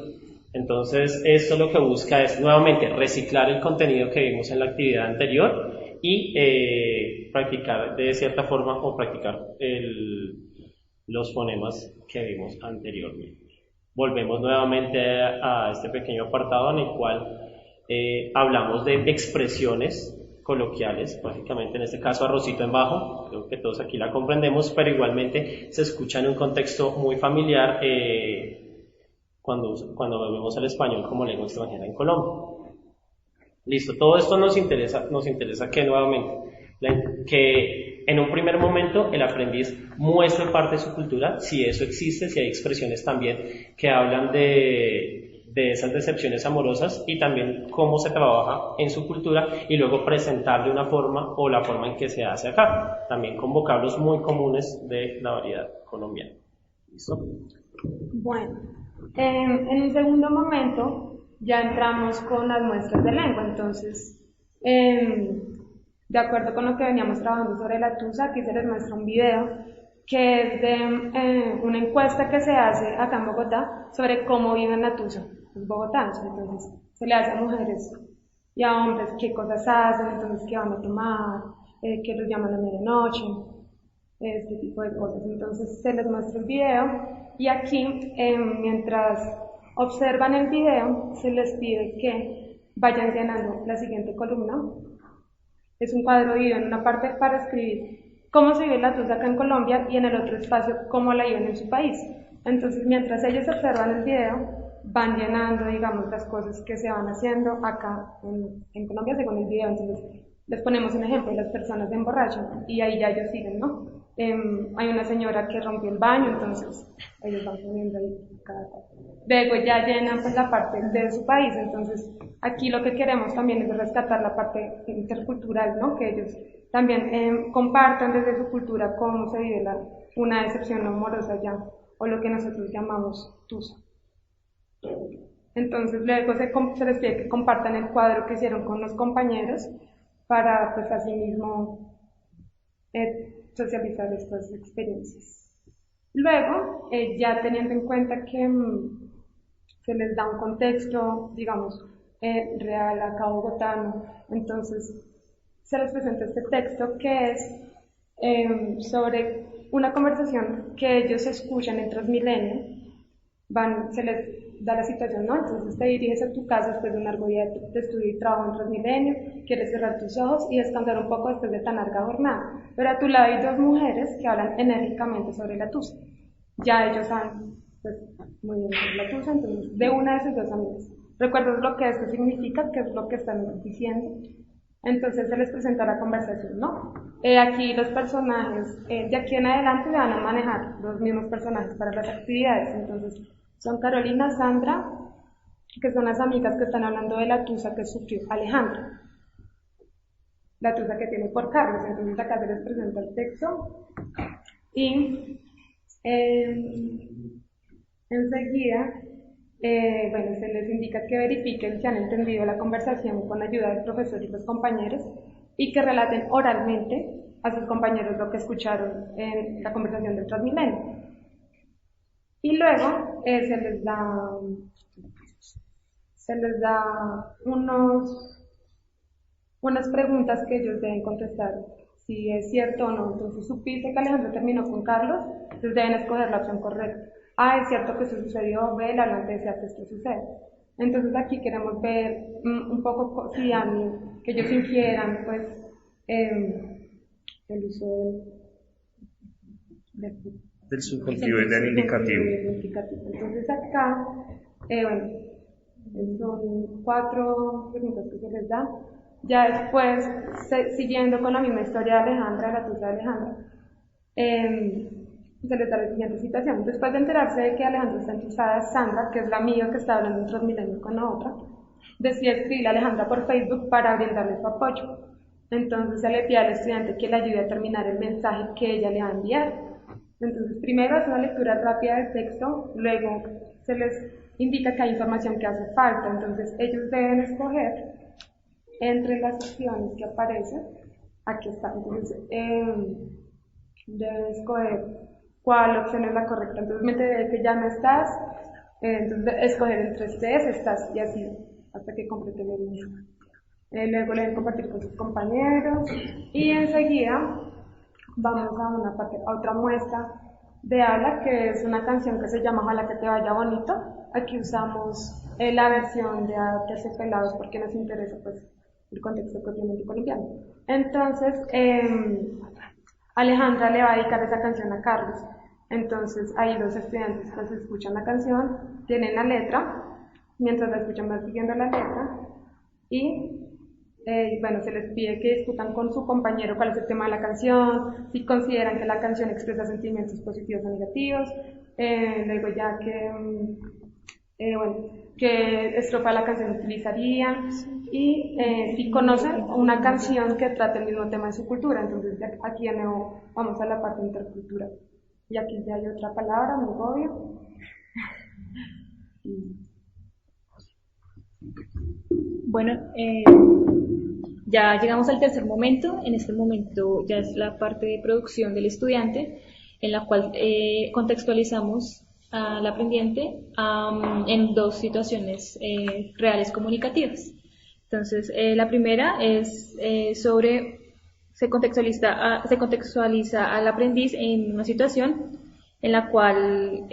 Entonces, esto lo que busca es nuevamente reciclar el contenido que vimos en la actividad anterior y practicar de cierta forma o practicar los fonemas que vimos anteriormente. Volvemos nuevamente a este pequeño apartado en el cual hablamos de expresiones coloquiales, básicamente en este caso arrocito en bajo, creo que todos aquí la comprendemos, pero igualmente se escucha en un contexto muy familiar cuando vemos el español como lengua extranjera en Colombia. Listo, todo esto nos interesa que nuevamente, que en un primer momento el aprendiz muestre parte de su cultura, si eso existe, si hay expresiones también que hablan de esas decepciones amorosas y también cómo se trabaja en su cultura y luego presentar de una forma o la forma en que se hace acá, también con vocablos muy comunes de la variedad colombiana. ¿Listo? Bueno, en un segundo momento ya entramos con las muestras de lengua, entonces de acuerdo con lo que veníamos trabajando sobre la tusa, aquí se les muestra un video que es de una encuesta que se hace acá en Bogotá sobre cómo viven la tusa los bogotanos. Entonces se le hace a mujeres y a hombres qué cosas hacen, entonces qué van a tomar, qué los llaman a medianoche, este tipo de cosas. Entonces se les muestra el video y aquí mientras observan el video se les pide que vayan llenando la siguiente columna. Es un cuadro dividido en una parte para escribir cómo se vive la tusa acá en Colombia y en el otro espacio cómo la viven en su país. Entonces mientras ellos observan el video van llenando, digamos, las cosas que se van haciendo acá en Colombia según el video. Entonces les ponemos un ejemplo, las personas se emborrachan y ahí ya ellos siguen, ¿no? Hay una señora que rompió el baño, entonces ellos van poniendo ahí cada cosa. Luego ya llenan pues la parte de su país, entonces aquí lo que queremos también es rescatar la parte intercultural, ¿no? Que ellos también compartan desde su cultura cómo se vive una decepción amorosa ya, o lo que nosotros llamamos tusa. Entonces luego se les pide que compartan el cuadro que hicieron con los compañeros para pues así mismo socializar estas experiencias. Luego, ya teniendo en cuenta que se les da un contexto, digamos, real acá bogotano, entonces se les presenta este texto que es sobre una conversación que ellos escuchan en Transmilenio. Se les da la situación, ¿no? Entonces te diriges a tu casa después de un largo día de estudio y trabajo en Transmilenio, quieres cerrar tus ojos y descansar un poco después de tan larga jornada, pero a tu lado hay dos mujeres que hablan enérgicamente sobre la tusa. Ya ellos saben, pues, muy bien sobre la tusa, entonces de una de sus dos amigas. ¿Recuerdas lo que esto significa? ¿Qué es lo que están diciendo? Entonces se les presenta la conversación, ¿no? Aquí los personajes, de aquí en adelante se van a manejar los mismos personajes para las actividades, entonces son Carolina, Sandra, que son las amigas que están hablando de la tusa que sufrió Alejandra, la tusa que tiene por Carlos. Entonces acá se les presenta el texto y enseguida bueno, se les indica que verifiquen si han entendido la conversación con ayuda del profesor y los compañeros y que relaten oralmente a sus compañeros lo que escucharon en la conversación del Transmilenio. Y luego se les da unas preguntas que ellos deben contestar, si es cierto o no. Entonces, supiste que Alejandro terminó con Carlos, entonces deben escoger la opción correcta. Es cierto que esto sucedió, el hablante desea que esto suceda. Entonces aquí queremos ver un poco cotidiano, que ellos infieran pues el uso del subjuntivo y del indicativo. Entonces acá, bueno, son 4 preguntas que se les dan. Ya después, siguiendo con la misma historia de Alejandra, la tusa de Alejandra, se les da la siguiente situación. Después de enterarse de que Alejandra está entusada, Sandra, que es la amiga que está hablando en Transmilenio con la otra, decide escribirle a Alejandra por Facebook para brindarle su apoyo. Entonces se le pide al estudiante que le ayude a terminar el mensaje que ella le va a enviar. Entonces primero hace una lectura rápida del texto, luego se les indica que hay información que hace falta, entonces ellos deben escoger entre las opciones que aparecen, aquí está, entonces deben escoger cuál opción es la correcta, entonces me enteré que ya no estás, entonces escoger entre ustedes estás y así hasta que completen el mismo. Luego le deben compartir con sus compañeros y enseguida vamos a otra muestra de habla, que es una canción que se llama Ojalá que te vaya bonito. Aquí usamos la versión de Aterciopelados porque nos interesa pues el contexto propiamente colombiano. Entonces Alejandra le va a dedicar esa canción a Carlos. Entonces ahí los estudiantes pues escuchan la canción, tienen la letra, mientras la escuchan van siguiendo la letra y bueno, se les pide que discutan con su compañero cuál es el tema de la canción, si consideran que la canción expresa sentimientos positivos o negativos, luego ya qué estrofa de la canción utilizarían y si conocen una canción que trate el mismo tema de su cultura. Entonces aquí de nuevo vamos a la parte intercultural. Y aquí ya hay otra palabra, muy obvio. Bueno, ya llegamos al tercer momento. En este momento ya es la parte de producción del estudiante, en la cual contextualizamos al aprendiente en dos situaciones reales comunicativas. Entonces, la primera es se contextualiza al aprendiz en una situación en la cual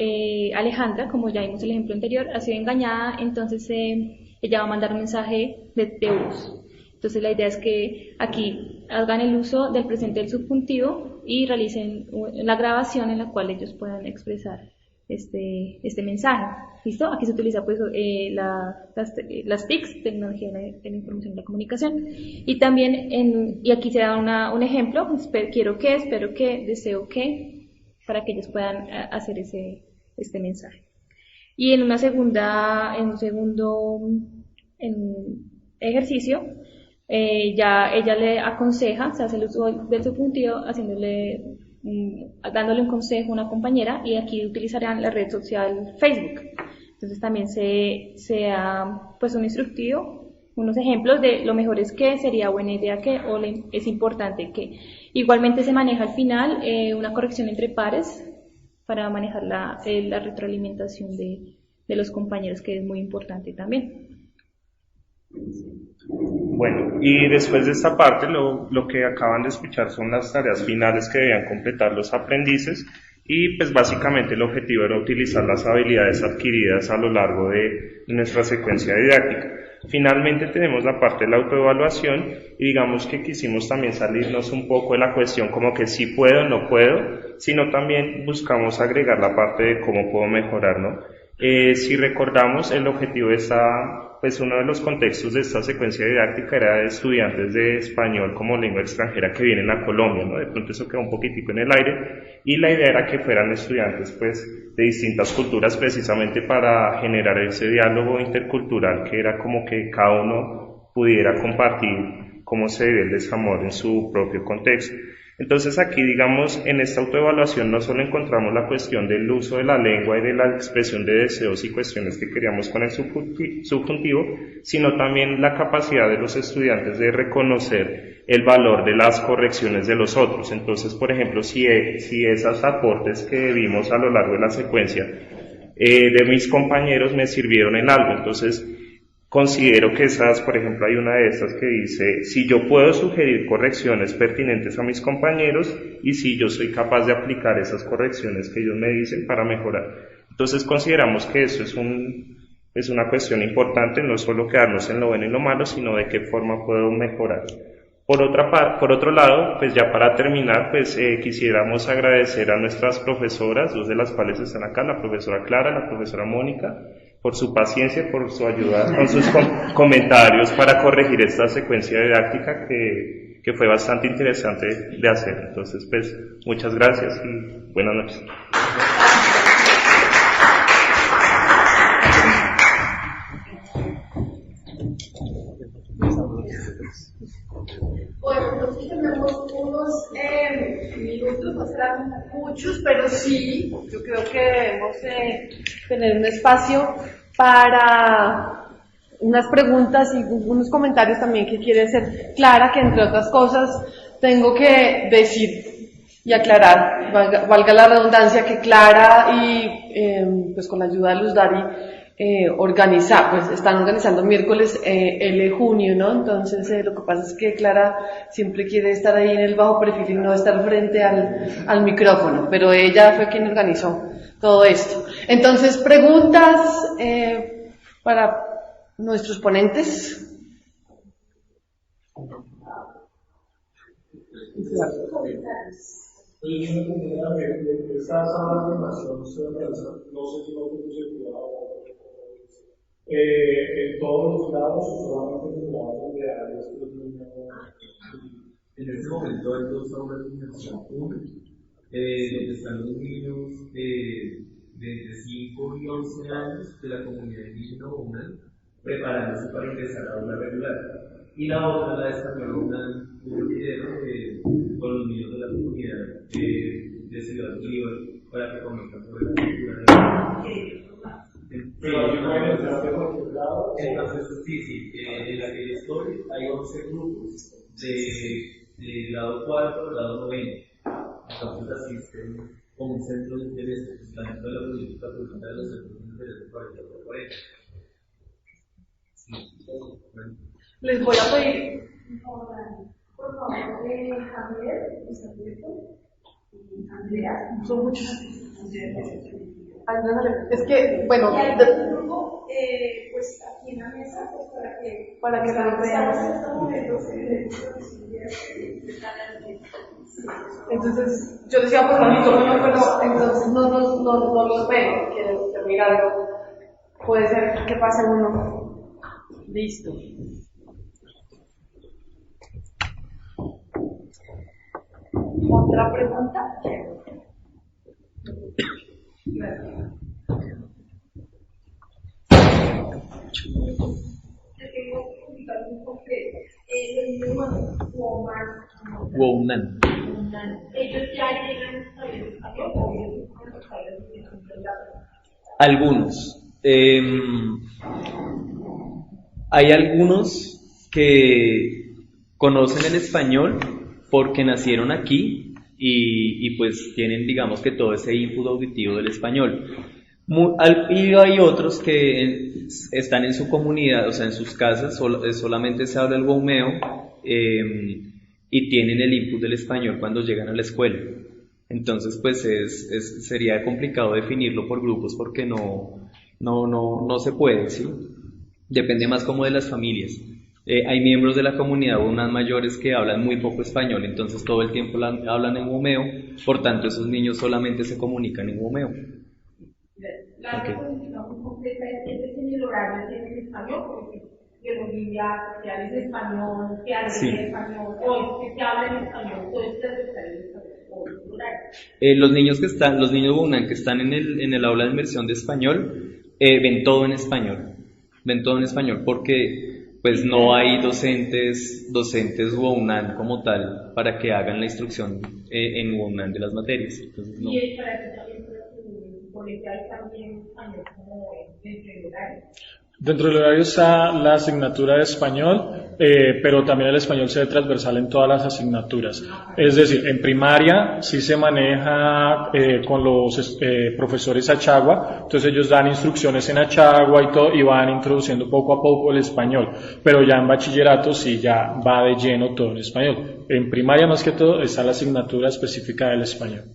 Alejandra, como ya vimos el ejemplo anterior, ha sido engañada, entonces ella va a mandar un mensaje de voz. Entonces la idea es que aquí hagan el uso del presente del subjuntivo y realicen la grabación en la cual ellos puedan expresar este mensaje. ¿Listo? Aquí se utiliza pues las TICs, tecnología de la información y la comunicación. Y también, y aquí se da un ejemplo, quiero que, espero que, deseo que, para que ellos puedan hacer este mensaje. Y en un segundo ejercicio, ya ella le aconseja, se hace el uso del subjuntivo, dándole un consejo a una compañera, y aquí utilizarán la red social Facebook. Entonces también se da pues un instructivo, unos ejemplos de lo mejor es que, sería buena idea que, o es importante que. Igualmente se maneja al final una corrección entre pares para manejar la retroalimentación de los compañeros, que es muy importante también. Bueno, y después de esta parte lo que acaban de escuchar son las tareas finales que debían completar los aprendices, y pues básicamente el objetivo era utilizar las habilidades adquiridas a lo largo de nuestra secuencia didáctica. Finalmente tenemos la parte de la autoevaluación, y digamos que quisimos también salirnos un poco de la cuestión como que sí puedo, no puedo, sino también buscamos agregar la parte de cómo puedo mejorar, ¿no? Si recordamos, el objetivo pues uno de los contextos de esta secuencia didáctica era de estudiantes de español como lengua extranjera que vienen a Colombia, ¿no? De pronto eso quedó un poquitico en el aire, y la idea era que fueran estudiantes pues de distintas culturas, precisamente para generar ese diálogo intercultural, que era como que cada uno pudiera compartir cómo se vive el desamor en su propio contexto. Entonces aquí, digamos, en esta autoevaluación no solo encontramos la cuestión del uso de la lengua y de la expresión de deseos y cuestiones que queríamos con el subjuntivo, sino también la capacidad de los estudiantes de reconocer el valor de las correcciones de los otros. Entonces, por ejemplo, si esos aportes que vimos a lo largo de la secuencia de mis compañeros me sirvieron en algo, entonces considero que por ejemplo, hay una de estas que dice, si yo puedo sugerir correcciones pertinentes a mis compañeros y si yo soy capaz de aplicar esas correcciones que ellos me dicen para mejorar. Entonces consideramos que eso es una cuestión importante, no solo quedarnos en lo bueno y lo malo, sino de qué forma puedo mejorar. Por otro lado, pues ya para terminar, pues quisiéramos agradecer a nuestras profesoras, dos de las cuales están acá, la profesora Clara, la profesora Mónica, por su paciencia, por su ayuda con sus comentarios para corregir esta secuencia didáctica que fue bastante interesante de hacer. Entonces, pues, muchas gracias y buenas noches. tener un espacio para unas preguntas y unos comentarios también que quiere hacer Clara, que entre otras cosas tengo que decir y aclarar, valga la redundancia, que Clara y pues con la ayuda de Luz Dari están organizando miércoles el junio, ¿no? Entonces lo que pasa es que Clara siempre quiere estar ahí en el bajo perfil y no estar frente al micrófono, pero ella fue quien organizó todo esto. Entonces, preguntas para nuestros ponentes. En todos los lados o solamente en los lados donde hay estos niños. En este momento hay dos aulas de inmersión. Una, donde están los niños de entre 5 y 11 años de la comunidad indígena UNAN, preparándose para ingresar a aula regular. Y la otra, la de español UNAN, un video con los niños de la comunidad de Ciudad Bolívar para que conozcan sobre la cultura de la Entonces, sí, en la que yo estoy hay 11 grupos de grado 4 grado 9. Entonces asisten como un centro de interés, está dentro de la política pública de los centros de interés de 40 por 40. Sí. Bueno. Les voy a pedir, por favor, Javier, Andrea. Son muchos. Es que, bueno, y hay un grupo, pues aquí en la mesa, pues para que lo veamos. En estos momentos, entonces, yo decía por el micrófono, pero entonces no los veo, quiero mirarlo. Puede ser que pase uno. Listo. ¿Otra pregunta? Wounan. Ellos ya llegan a español. Algunos. Hay algunos que conocen el español porque nacieron aquí y pues tienen, digamos, que todo ese input auditivo del español. Y hay otros que están en su comunidad, o sea, en sus casas, solamente se habla el woumeo y tienen el input del español cuando llegan a la escuela. Entonces, pues sería complicado definirlo por grupos porque no se puede, ¿sí? Depende más como de las familias. Hay miembros de la comunidad, unas mayores que hablan muy poco español, entonces todo el tiempo hablan en woumeo, por tanto esos niños solamente se comunican en woumeo. La política muy completa es en el horario en español, porque biología, que habla en español, que habla en español, o que habla en español, todo esto es en español. Los niños Wounan que están en el aula de inmersión de español, ven todo en español, porque pues no hay docentes Wounan como tal para que hagan la instrucción en Wounan de las materias. Entonces, no. Y para que también español como dentro del horario. Dentro del horario está la asignatura de español, pero también el español se ve transversal en todas las asignaturas. Es decir, en primaria sí se maneja con los profesores achagua, entonces ellos dan instrucciones en achagua y todo, y van introduciendo poco a poco el español, pero ya en bachillerato sí ya va de lleno todo en español. En primaria más que todo está la asignatura específica del español.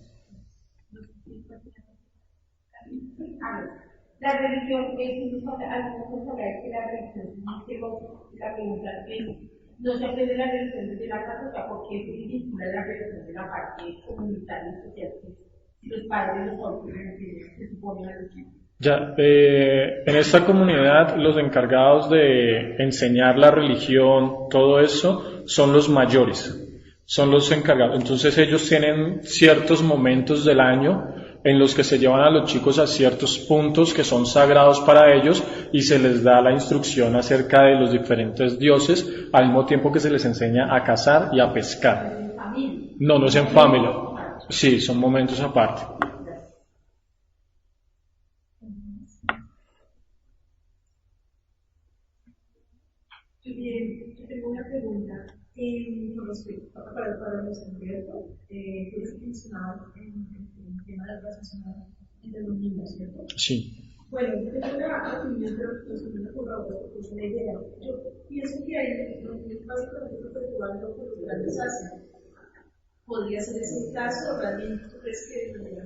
La religión es algunos hablar que la religión la pregunta es no se aprende la religión desde la casa, o sea, porque se vincula la religión de la parte comunitaria y social, si los padres los son se supone la religión. Ya, en esta comunidad los encargados de enseñar la religión, todo eso, son los mayores, son los encargados. Entonces ellos tienen ciertos momentos del año en los que se llevan a los chicos a ciertos puntos que son sagrados para ellos y se les da la instrucción acerca de los diferentes dioses, al mismo tiempo que se les enseña a cazar y a pescar. No es en familia. Sí, son momentos aparte. Yo tengo una pregunta con respecto para los expertos. Tú has mencionado el tema de la relación entre los niños, ¿cierto? Sí. Bueno, yo tengo una opinión, pero no se me ocurre porque es una idea. Yo pienso que hay básicamente perpetuar lo que los grandes hacen. ¿Podría ser ese caso? ¿Realmente tú crees que de manera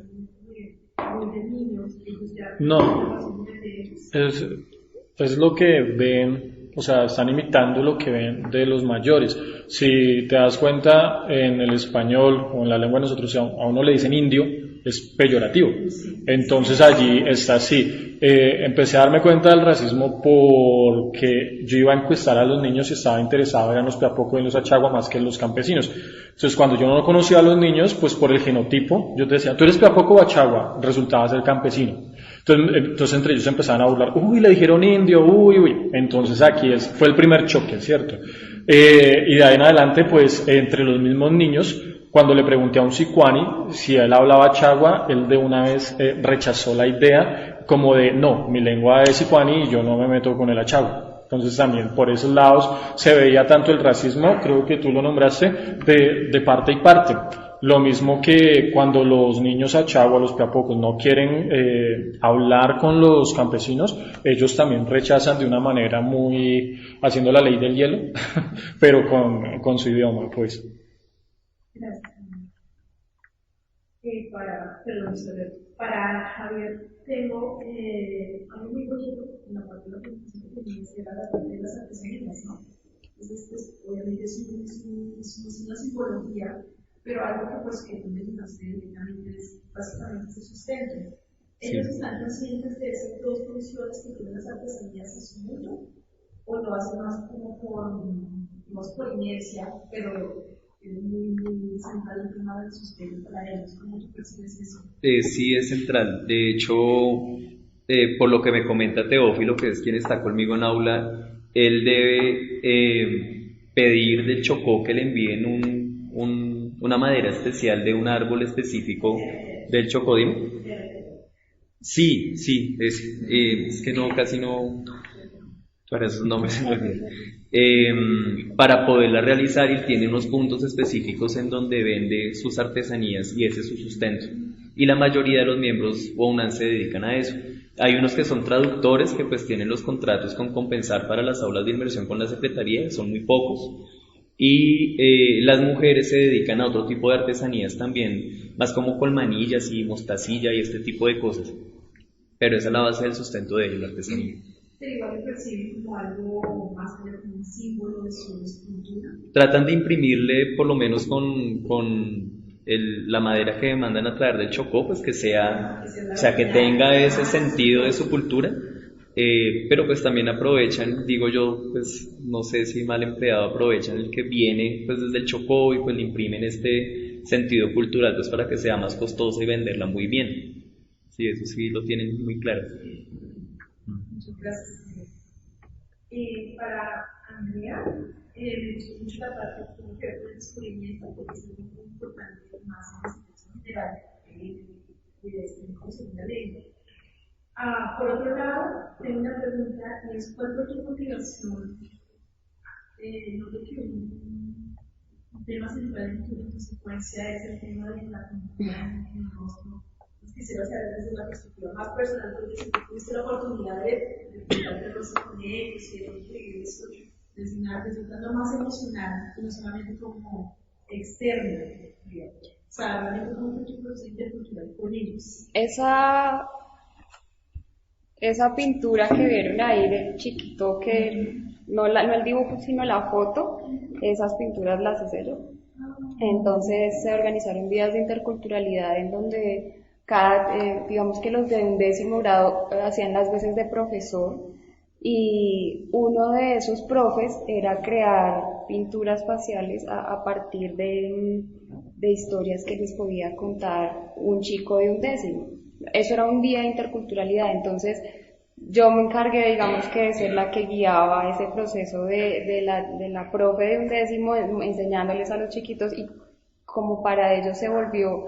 muy de niños ellos ya no, es lo que ven, o sea, están imitando lo que ven de los mayores. Si te das cuenta, en el español o en la lengua de nosotros, a uno le dicen indio, es peyorativo. Entonces allí está así. Empecé a darme cuenta del racismo porque yo iba a encuestar a los niños y estaba interesado en los Peapoco y en los Achagua más que en los campesinos. Entonces cuando yo no conocía a los niños, pues por el genotipo, yo te decía, ¿tú eres Peapoco o Achagua? Resultaba ser campesino. Entonces entre ellos empezaban a burlar, uy, le dijeron indio, uy. Entonces aquí fue el primer choque, ¿cierto? Y de ahí en adelante, pues entre los mismos niños, cuando le pregunté a un sicuani si él hablaba achagua, él de una vez rechazó la idea como de, no, mi lengua es sicuani y yo no me meto con el achagua. Entonces también por esos lados se veía tanto el racismo, creo que tú lo nombraste, de parte y parte. Lo mismo que cuando los niños achagua, los peapocos, no quieren hablar con los campesinos, ellos también rechazan de una manera muy, haciendo la ley del hielo, pero con su idioma, pues. Gracias. Para Javier, tengo algo muy bonito en la parte de la presentación que tenías, que era la parte de las artesanías, ¿no? Entonces, pues, obviamente es una simbología, pero algo que, pues, que tú mencionaste directamente es básicamente ese sustento. ¿Ellos están conscientes de esas dos funciones que tienen las artesanías en su mundo? ¿O lo hacen más como por inercia, pero muy central el tema del sustento para ellos? ¿Cómo tú percibes eso? Sí, es central. De hecho, por lo que me comenta Teófilo, que es quien está conmigo en aula, él debe pedir del Chocó que le envíen una madera especial de un árbol específico del Chocó. Sí, es que no, casi no, para esos nombres se me olvidan. Para poderla realizar, y tiene unos puntos específicos en donde vende sus artesanías y ese es su sustento. Y la mayoría de los miembros UNAN se dedican a eso. Hay unos que son traductores que pues tienen los contratos con Compensar para las aulas de inmersión con la Secretaría, son muy pocos. Y las mujeres se dedican a otro tipo de artesanías también, más como colmanillas y mostacilla y este tipo de cosas. Pero esa es la base del sustento de ellos, la artesanía. Pero igual lo perciben como algo más allá, como un símbolo de su escultura. Tratan de imprimirle, por lo menos con la madera que mandan a traer del Chocó, pues que sea, o sea, que tenga ese sentido de su cultura, pero pues también aprovechan, digo yo, pues no sé si mal empleado, aprovechan el que viene pues desde el Chocó y pues le imprimen este sentido cultural pues para que sea más costoso y venderla muy bien. Sí, eso sí lo tienen muy claro. Muchas gracias. Para Andrea, me gustó mucho la parte que tiene que ver con el descubrimiento, porque es muy importante más en la situación general de este concepto de lengua. Por otro lado, tengo una pregunta, y es ¿cuál fue tu motivación? Noto que un tema central en tu secuencia es el tema de la cultura en el rostro. Quisiera saber desde una perspectiva más personal, porque si tuviste la oportunidad de pintar el rostro con ellos y de eso, desde un plano más emocional, y no solamente como externo, o sea, realmente como que tu proceso intercultural con ellos. Esa pintura que vieron ahí del chiquito, que no el dibujo sino la foto, esas pinturas las hice yo. Entonces se organizaron días de interculturalidad en donde digamos que los de 11º grado hacían las veces de profesor y uno de esos profes era crear pinturas faciales a partir de historias que les podía contar un chico de 11º. Eso era un día de interculturalidad, entonces yo me encargué, digamos que de ser la que guiaba ese proceso de la profe de 11º, enseñándoles a los chiquitos, y como para ellos se volvió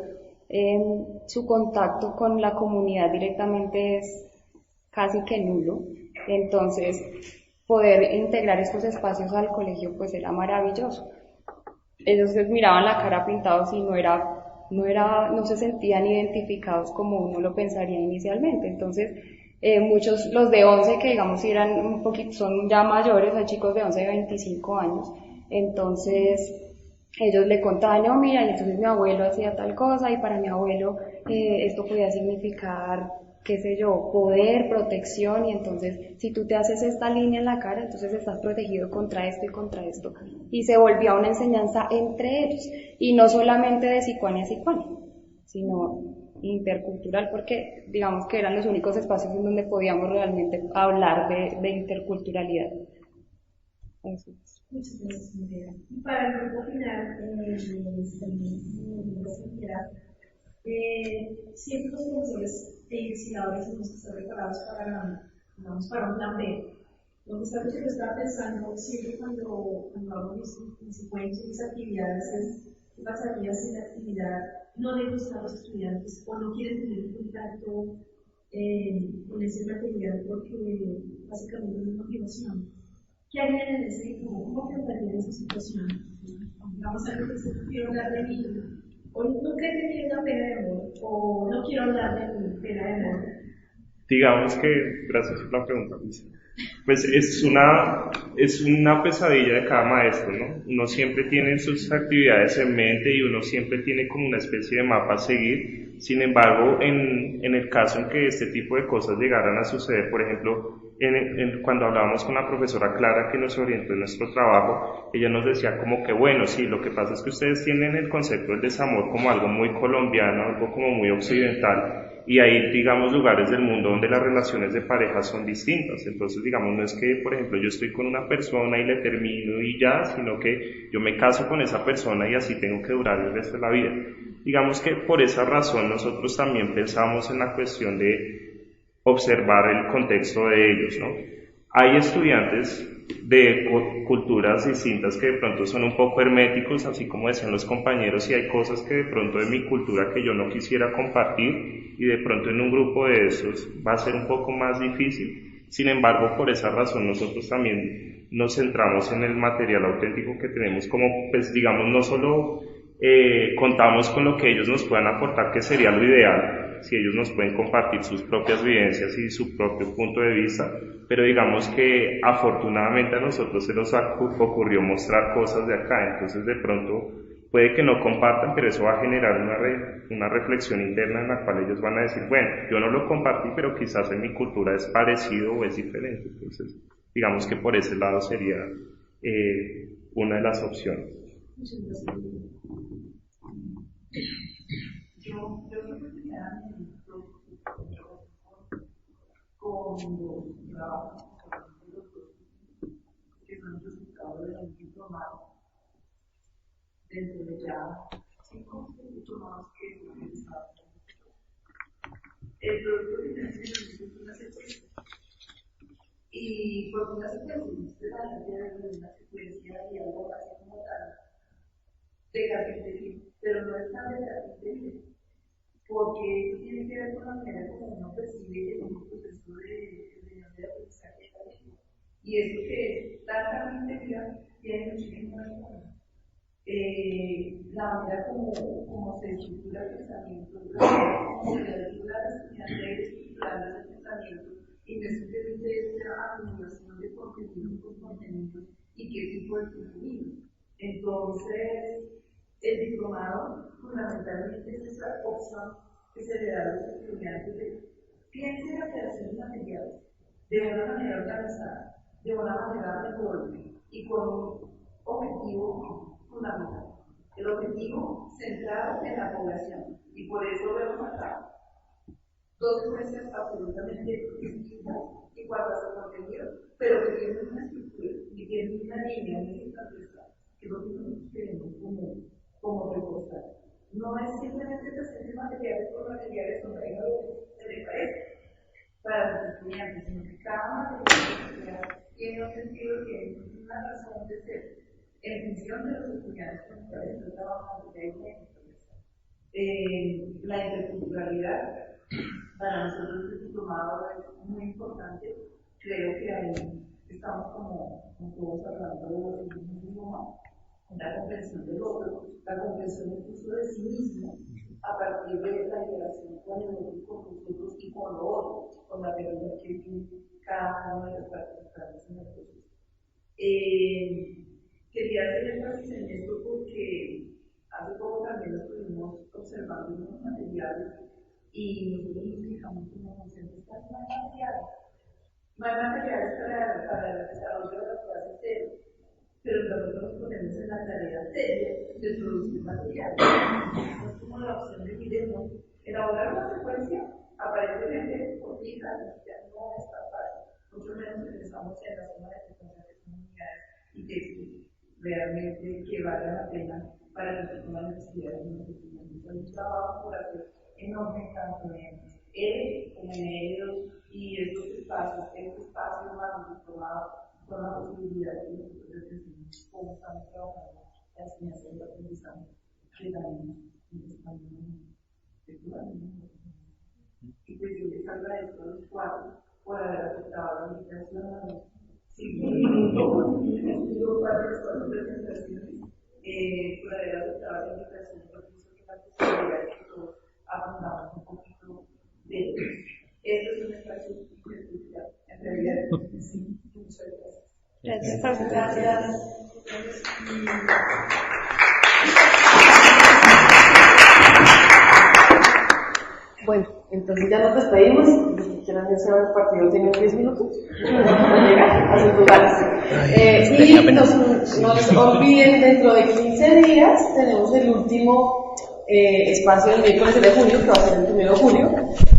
su contacto con la comunidad directamente casi que nulo. Entonces, poder integrar estos espacios al colegio pues era maravilloso. Ellos les miraban la cara pintados y no se sentían identificados como uno lo pensaría inicialmente. Entonces, muchos, los de 11 que digamos eran un poquito, son ya mayores, hay chicos de 11 y 25 años, entonces ellos le contaban, no, mira, y entonces mi abuelo hacía tal cosa y para mi abuelo esto podía significar, qué sé yo, poder, protección, y entonces si tú te haces esta línea en la cara, entonces estás protegido contra esto y contra esto. Y se volvía una enseñanza entre ellos, y no solamente de Sicuani a Sicuani, sino intercultural, porque digamos que eran los únicos espacios en donde podíamos realmente hablar de interculturalidad. Eso es. Muchas gracias, Andrea. Y para el grupo final, siempre los profesores e investigadores tenemos que estar preparados para un plan B. Lo que estaba pensando siempre cuando hago mis encuentros, mis actividades, es qué pasaría si la actividad no le gusta a los estudiantes o no quieren tener contacto con ese material porque básicamente no hay motivación. ¿Qué harían en ese grupo? ¿Cómo afrontarían esa situación? Vamos a ver que usted quiero hablar de mí, o nunca he tenido una pena de amor, o no quiero hablar de mi pena de amor. Digamos que, gracias por la pregunta, Luisa. Pues es una pesadilla de cada maestro, ¿no? Uno siempre tiene sus actividades en mente y uno siempre tiene como una especie de mapa a seguir. Sin embargo, en el caso en que este tipo de cosas llegaran a suceder, por ejemplo, cuando hablábamos con la profesora Clara que nos orientó en nuestro trabajo, ella nos decía como que bueno, sí, lo que pasa es que ustedes tienen el concepto del desamor como algo muy colombiano, algo como muy occidental, y hay, digamos, lugares del mundo donde las relaciones de pareja son distintas. Entonces, digamos, no es que, por ejemplo, yo estoy con una persona y le termino y ya, sino que yo me caso con esa persona y así tengo que durar el resto de la vida. Digamos que por esa razón nosotros también pensamos en la cuestión de observar el contexto de ellos, ¿no? Hay estudiantes de culturas distintas que de pronto son un poco herméticos, así como decían los compañeros, y hay cosas que de pronto de mi cultura que yo no quisiera compartir, y de pronto en un grupo de esos va a ser un poco más difícil. Sin embargo, por esa razón nosotros también nos centramos en el material auténtico que tenemos, como pues digamos, no solo contamos con lo que ellos nos puedan aportar, que sería lo ideal, si ellos nos pueden compartir sus propias vivencias y su propio punto de vista, pero digamos que afortunadamente a nosotros se nos ocurrió mostrar cosas de acá, entonces de pronto puede que no compartan, pero eso va a generar una reflexión interna en la cual ellos van a decir, bueno, yo no lo compartí, pero quizás en mi cultura es parecido o es diferente. Entonces, digamos que por ese lado sería una de las opciones. Muchas gracias. Yo creo que me da con los trabajos que son resultados de un diplomado dentro de ya 5 diplomados que se han realizado. El producto final es una secuencia. Y por una secuencia, de la idea de una secuencia y algo así como tal, de carpintería, pero no es tan de carpintería, porque eso tiene que ver con la manera como uno percibe el proceso de aprendizaje de la lengua. Y eso que es tan carpintería tiene muchísimas cosas. La manera como se estructura el pensamiento, como se estructura la estudiante, estructurando el pensamiento, y no simplemente es la acumulación de contenidos con contenidos y qué tipo de contenidos. Entonces, el diplomado fundamentalmente es esa opción que se le da a los estudiantes de piensen la creación de materiales de una manera organizada, de una manera metodológica y con un objetivo fundamental. El objetivo centrado en la población. Y por eso vemos acá dos secuencias absolutamente distintas y cuanto a su contenido, pero que tienen una estructura y tienen una línea, una estructura, que es lo que nosotros queremos como reforzar. No es simplemente presente materiales por materiales donde hay algo que se le parece para los estudiantes, sino que cada material tiene un sentido, tiene una razón de ser en función de los estudiantes con los cuales estoy trabajando. La interculturalidad Para nosotros el diplomado es muy importante. Creo que ahí estamos como todos hablando del mismo idioma, la comprensión del otro, la comprensión incluso de sí mismo, a partir de la interacción con el otro, con nosotros y con lo otro, con la realidad que vive cada uno de los participantes en el proceso. Quería hacer énfasis en esto porque hace poco también lo estuvimos observando en unos materiales y nosotros nos fijamos en la noción de estas no hay materiales para el desarrollo de las clases cero, pero nosotros nos ponemos en la tarea seria de producir materiales. Es como la opción de Guillermo, elaborar una secuencia aparentemente cortita, ya no es tan fácil, mucho menos que estamos en la zona de secuencia de comunidades y textos realmente que valga la pena para los con las necesidades de nosotros. Hay un trabajo por hacer enorme tanto en él como en ellos y estos espacios, este espacio más diplomado con la posibilidad de que nosotros decimos cómo estamos trabajando la enseñanza y el aprendizaje que también en español y pues yo les agradezco a los cuatro por haber aceptado la invitación. Sí, para las cuatro presentaciones, por haber aceptado la invitación, porque eso es la posibilidad de que todos aprendamos un poquito de esto. Esto es un espacio intercultural, en realidad. Sí, muchas gracias. Gracias. Bueno, entonces ya nos despedimos. Los que quieran irse al partido tienen 10 minutos para llegar a sus lugares. Y no les olviden, dentro de 15 días tenemos el último espacio del miércoles de junio, que va a ser el 1 de junio,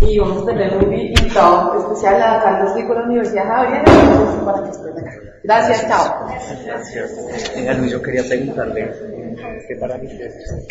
y vamos a tener un invitado especial a Carlos Rico de la Universidad Javeriana para que estén acá. Gracias, chao. Gracias. Luis, yo quería preguntarle que para mi tesis